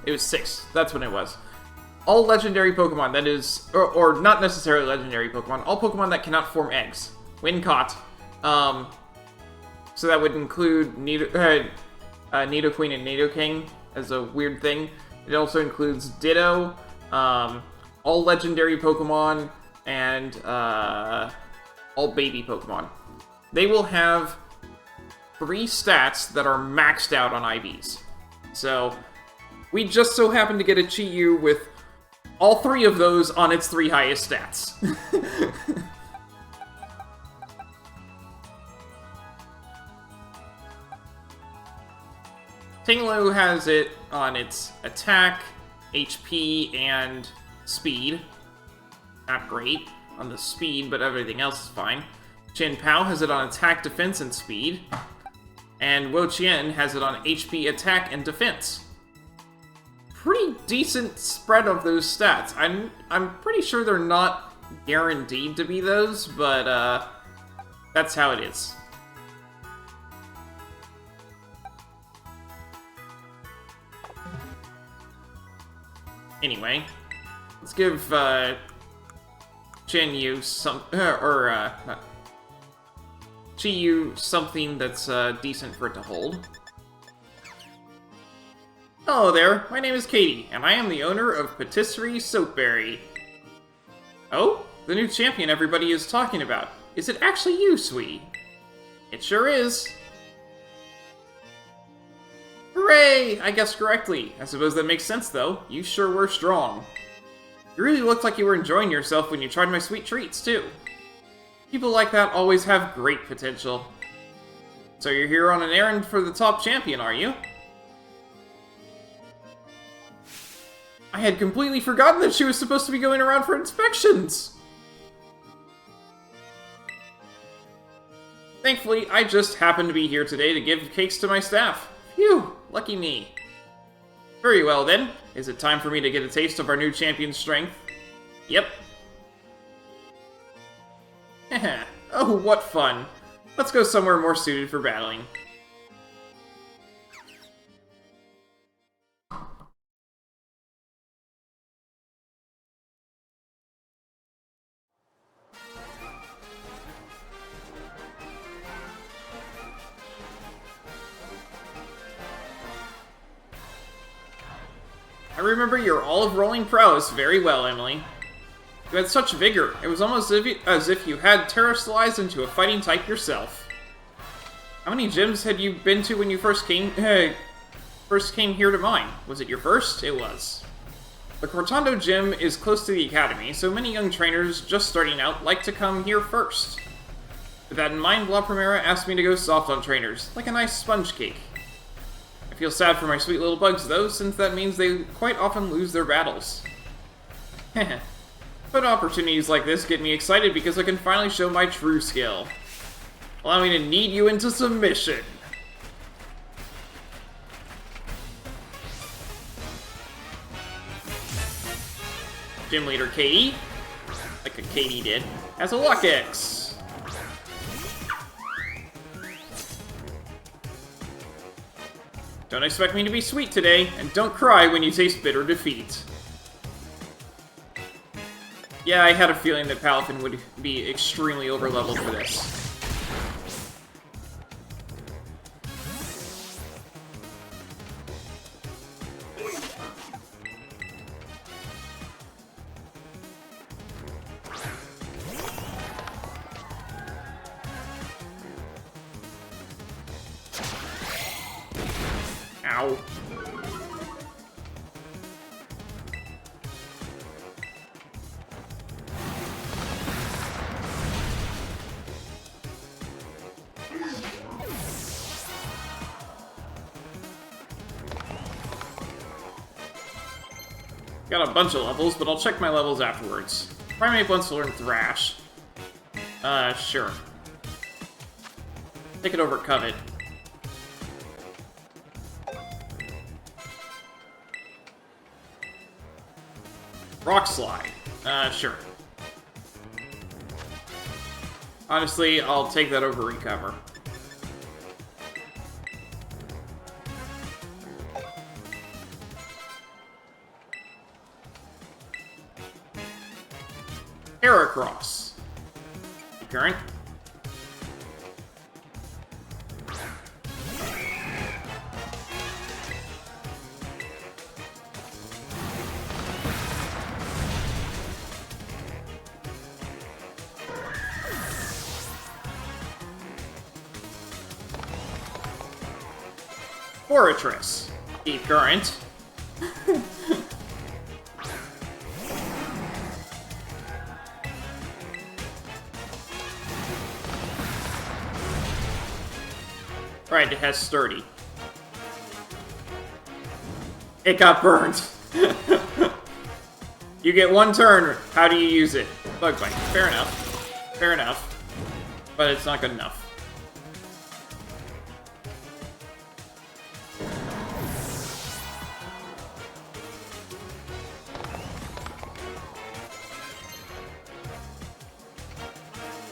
it was 6. That's when it was. All legendary Pokemon, that is... Or not necessarily legendary Pokemon. All Pokemon that cannot form eggs. When caught. So that would include Nidoqueen and Nidoking as a weird thing. It also includes Ditto, all legendary Pokemon, and all baby Pokemon. They will have 3 stats that are maxed out on IVs. So, we just so happen to get a Chi-Yu with all 3 of those on its 3 highest stats. Tinglu has it on its attack, HP, and speed. Not great on the speed, but everything else is fine. Chin-Pao has it on attack, defense, and speed. And Wo-Chien has it on HP, attack, and defense. Pretty decent spread of those stats. I'm pretty sure they're not guaranteed to be those, but that's how it is. Anyway, let's give Chin-Yu some, Chi-Yu something that's decent for it to hold. Hello there, my name is Katie, and I am the owner of Patisserie Soapberry. Oh, the new champion everybody is talking about. Is it actually you, sweetie? It sure is. Hooray! I guessed correctly. I suppose that makes sense, though. You sure were strong. You really looked like you were enjoying yourself when you tried my sweet treats, too. People like that always have great potential. So you're here on an errand for the top champion, are you? I had completely forgotten that she was supposed to be going around for inspections! Thankfully, I just happened to be here today to give cakes to my staff. Phew, lucky me. Very well then, is it time for me to get a taste of our new champion's strength? Yep. Heh, oh, what fun. Let's go somewhere more suited for battling. I remember your olive-rolling prowess very well, Emily. You had such vigor, it was almost as if you had terrestrialized into a fighting type yourself. How many gyms had you been to when you first came here to mine? Was it your first? It was. The Cortando gym is close to the academy, so many young trainers just starting out like to come here first. With that in mind, La Primera asked me to go soft on trainers, like a nice sponge cake. I feel sad for my sweet little bugs though, since that means they quite often lose their battles. Heh. But opportunities like this get me excited because I can finally show my true skill. Allow me to knead you into submission. Gym leader Katie, like a Katie did, has a Luck X. Don't expect me to be sweet today, and don't cry when you taste bitter defeat. Yeah, I had a feeling that Palafin would be extremely overleveled for this. Ow. Got a bunch of levels, but I'll check my levels afterwards. Primate wants to learn Thrash. Sure. Take it over Covet. Rock Slide. Sure. Honestly, I'll take that over Recover. Heracross. Current. Fortress. Deep Current. Right, it has Sturdy. It got burned. You get one turn. How do you use it? Bug Bite. Fair enough. Fair enough. But it's not good enough.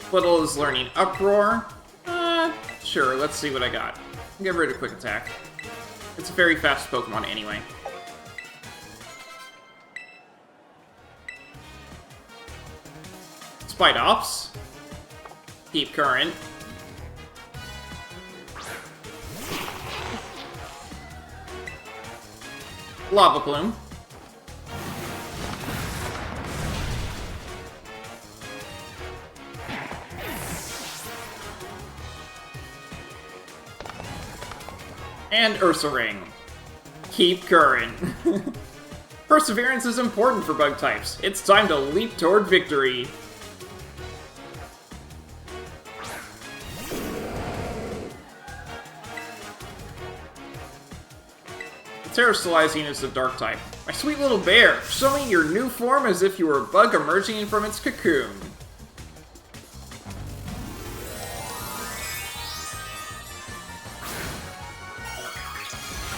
Squirtle is learning Uproar. Sure, let's see what I got. Get rid of Quick Attack. It's a very fast Pokemon anyway. Spidops. Keep Current. Lava Plume. And Ursa Ring. Keep Current. Perseverance is important for bug types. It's time to leap toward victory. Terastallizing is the dark type. My sweet little bear, show me your new form as if you were a bug emerging from its cocoon.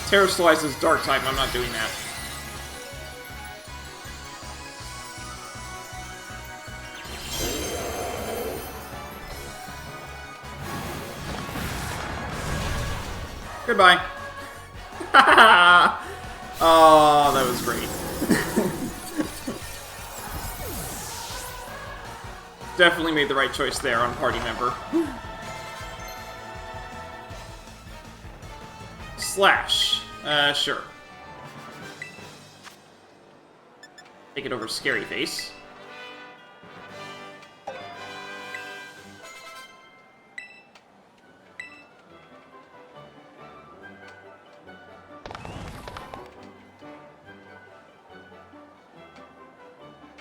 Terrastallize is dark type, I'm not doing that. Goodbye. Oh, that was great. Definitely made the right choice there on party member. Slash. Sure. Take it over Scary Face.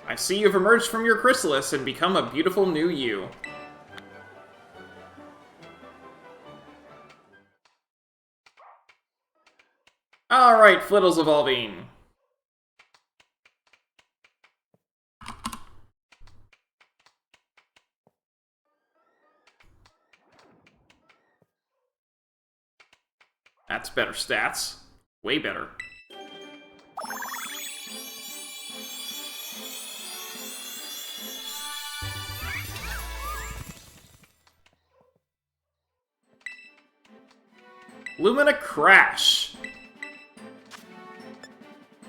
I see you've emerged from your chrysalis and become a beautiful new you. Alright, Flittle's evolving. That's better stats. Way better. Lumina Crash.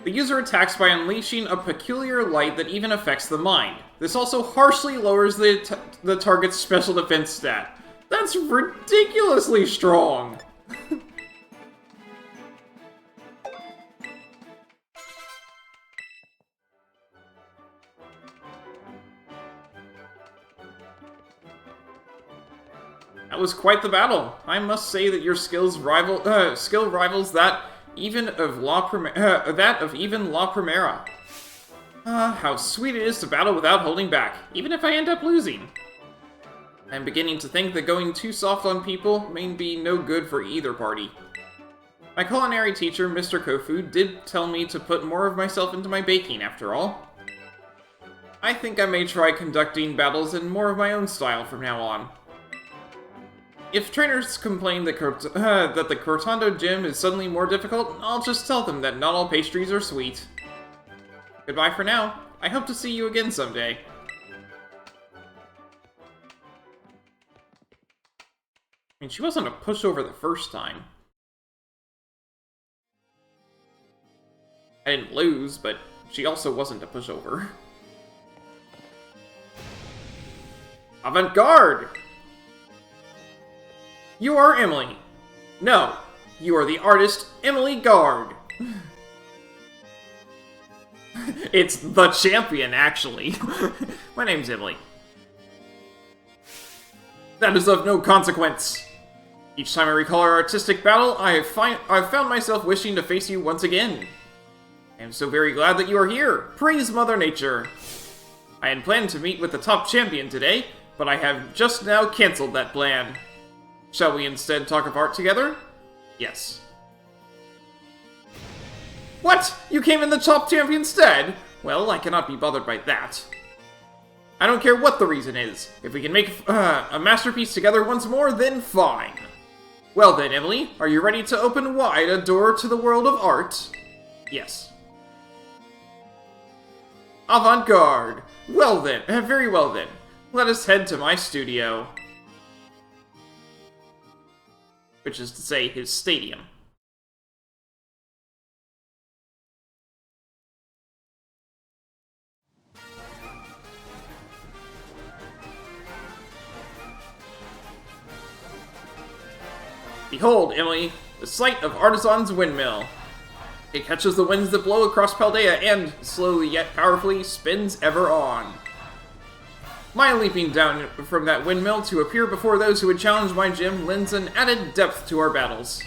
The user attacks by unleashing a peculiar light that even affects the mind. This also harshly lowers the target's special defense stat. That's ridiculously strong! That was quite the battle. I must say that your skill rivals that even of La Primera. How sweet it is to battle without holding back, even if I end up losing. I'm beginning to think that going too soft on people may be no good for either party. My culinary teacher, Mr. Kofu, did tell me to put more of myself into my baking, after all. I think I may try conducting battles in more of my own style from now on. If trainers complain that the Cortando gym is suddenly more difficult, I'll just tell them that not all pastries are sweet. Goodbye for now. I hope to see you again someday. I mean, she wasn't a pushover the first time. I didn't lose, but she also wasn't a pushover. Avant-garde! You are Emily. No, you are the artist Emily Gard. It's the champion, actually. My name's Emily. That is of no consequence. Each time I recall our artistic battle, I've found myself wishing to face you once again. I am so very glad that you are here. Praise Mother Nature. I had planned to meet with the top champion today, but I have just now cancelled that plan. Shall we instead talk of art together? Yes. What? You came in the top champion instead? Well, I cannot be bothered by that. I don't care what the reason is. If we can make a masterpiece together once more, then fine. Well then, Emily, are you ready to open wide a door to the world of art? Yes. Avant-garde. Well then, very well then. Let us head to my studio. Which is to say, his stadium. Behold, Emily, the sight of Artisan's windmill. It catches the winds that blow across Paldea and, slowly yet powerfully, spins ever on. My leaping down from that windmill to appear before those who would challenge my gym lends an added depth to our battles.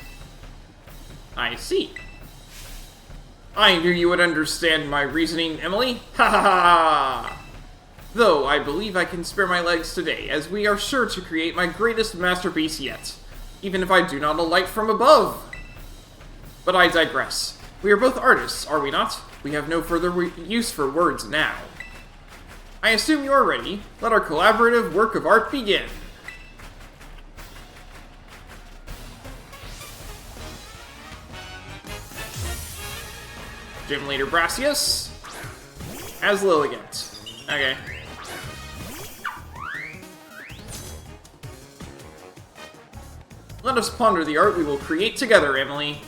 I see. I knew you would understand my reasoning, Emily. Ha ha ha! Though I believe I can spare my legs today, as we are sure to create my greatest masterpiece yet, even if I do not alight from above. But I digress. We are both artists, are we not? We have no further use for words now. I assume you are ready. Let our collaborative work of art begin. Gym Leader Brassius as Lilligant. Okay. Let us ponder the art we will create together, Emily.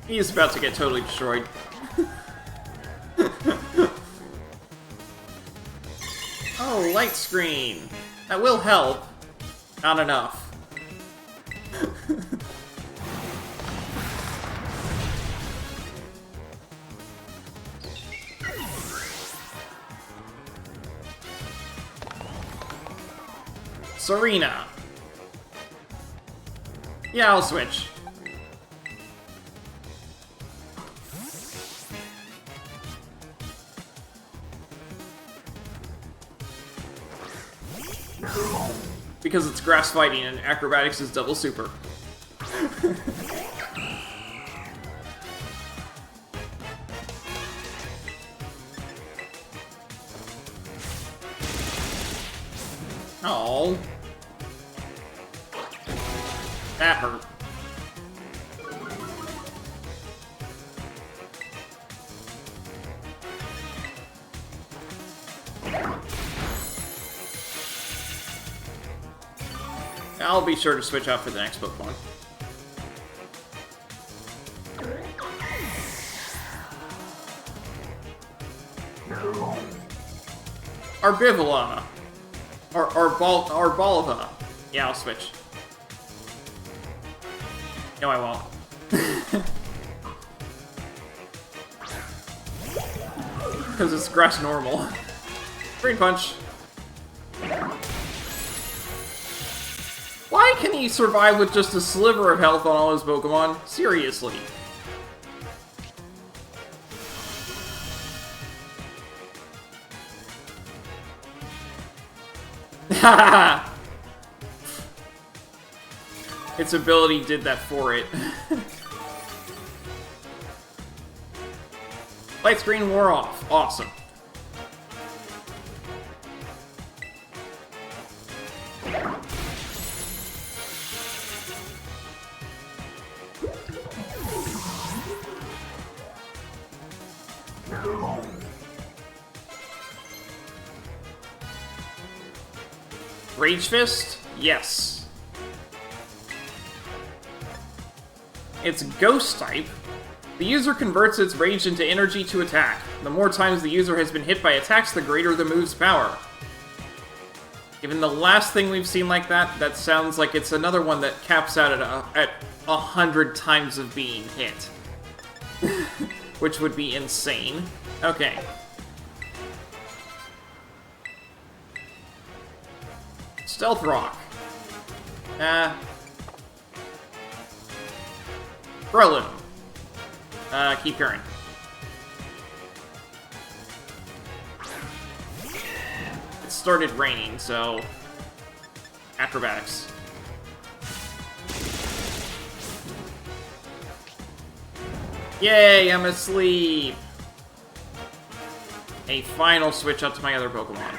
He's about to get totally destroyed. Oh, light screen. That will help. Not enough. Serena. Yeah, I'll switch. Because it's grass fighting and acrobatics is double super. Oh. That hurt. I'll be sure to switch out for the next Pokemon. Arbivalana. Or Balva. Yeah, I'll switch. No, I won't. Because it's grass normal. Green Punch. Why can he survive with just a sliver of health on all his Pokemon? Seriously. Haha! Its ability did that for it. Light screen wore off. Awesome. Rage Fist? Yes. It's Ghost type. The user converts its rage into energy to attack. The more times the user has been hit by attacks, the greater the move's power. Given the last thing we've seen like that, that sounds like it's another one that caps out at 100 times of being hit. Which would be insane. Okay. Stealth Rock. Breloom. Keep hearing. It started raining, so... Acrobatics. Yay, I'm asleep! A final switch up to my other Pokemon.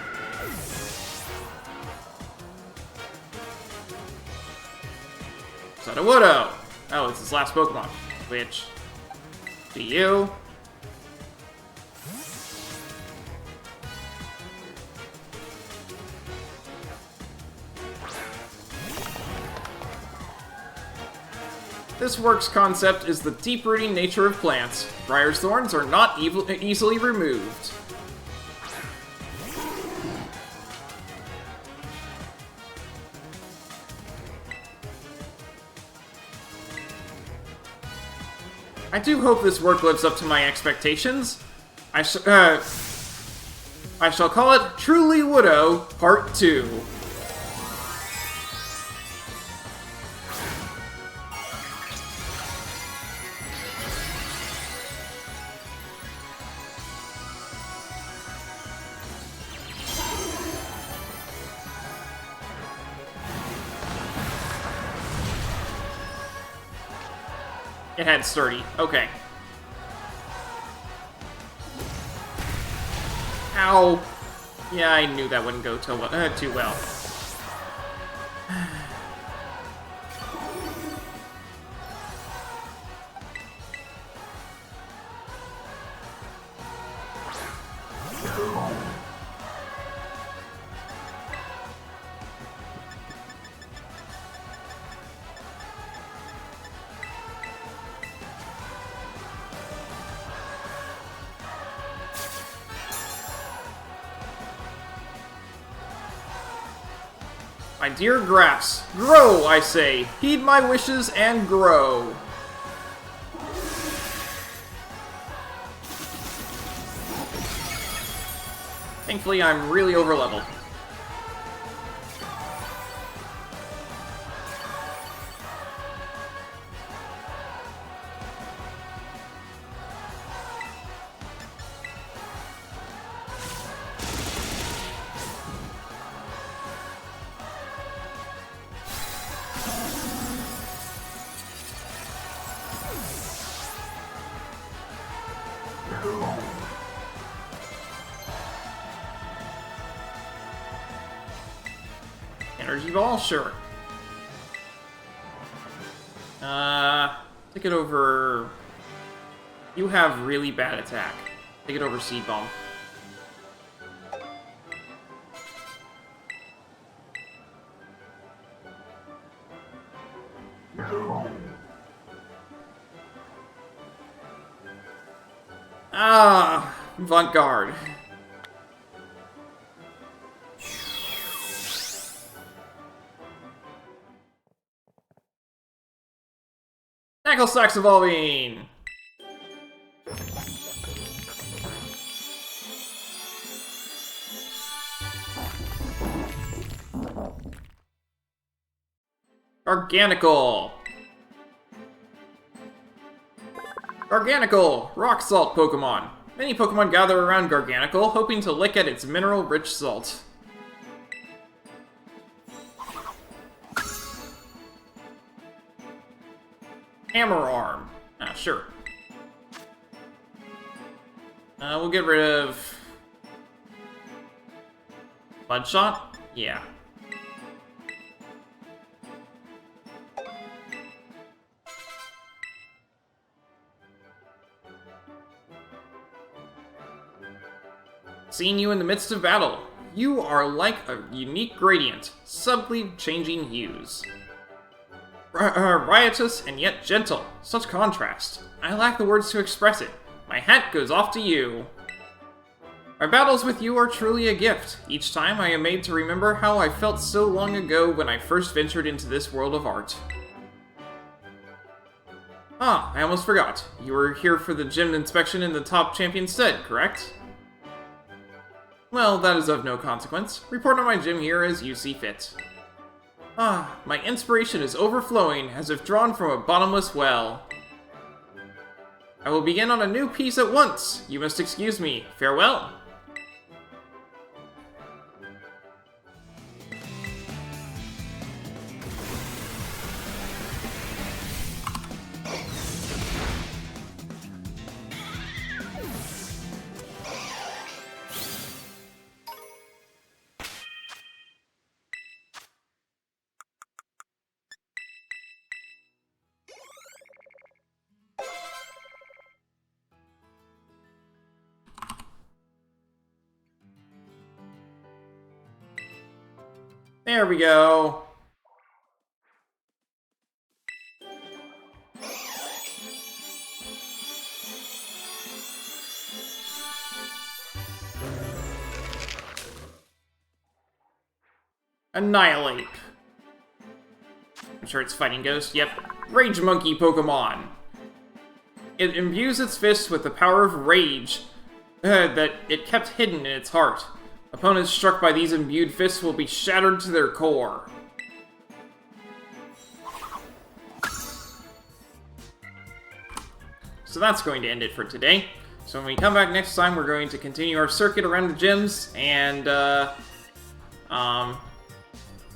Sudowoodo! Oh, it's his last Pokemon. Which... to you... This work's concept is the deep-rooting nature of plants. Briar's thorns are not easily removed. I do hope this work lives up to my expectations. I shall call it Truly Widow Part 2. It had sturdy. Okay. Ow. Yeah, I knew that wouldn't go too well. My dear grass, grow, I say. Heed my wishes and grow. Thankfully, I'm really over-leveled. Ball? Sure. Take it over... You have really bad attack. Take it over Seed Bomb. Ah, Avant-Garde. Tackle Stacks evolving! Garganical! Garganical! Rock Salt Pokemon. Many Pokemon gather around Garganical, hoping to lick at its mineral-rich salt. Hammer Arm. Ah, sure. We'll get rid of... Bloodshot? Yeah. Seeing you in the midst of battle. You are like a unique gradient, subtly changing hues. Riotous and yet gentle. Such contrast. I lack the words to express it. My hat goes off to you. My battles with you are truly a gift. Each time I am made to remember how I felt so long ago when I first ventured into this world of art. Ah, I almost forgot. You were here for the gym inspection in the top champion stead, correct? Well, that is of no consequence. Report on my gym here as you see fit. Ah, my inspiration is overflowing, as if drawn from a bottomless well. I will begin on a new piece at once. You must excuse me. Farewell. There we go. Annihilate. I'm sure it's Fighting Ghost. Yep. Rage Monkey Pokemon. It imbues its fists with the power of rage that it kept hidden in its heart. Opponents struck by these imbued fists will be shattered to their core. So that's going to end it for today. So when we come back next time, we're going to continue our circuit around the gyms and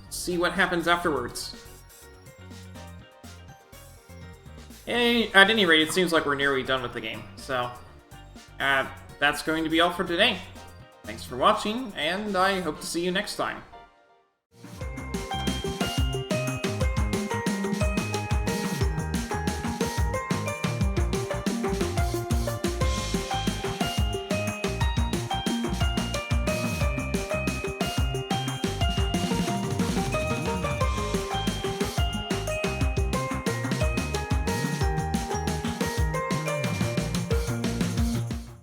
see what happens afterwards. At any rate, it seems like we're nearly done with the game. So that's going to be all for today. Thanks for watching, and I hope to see you next time.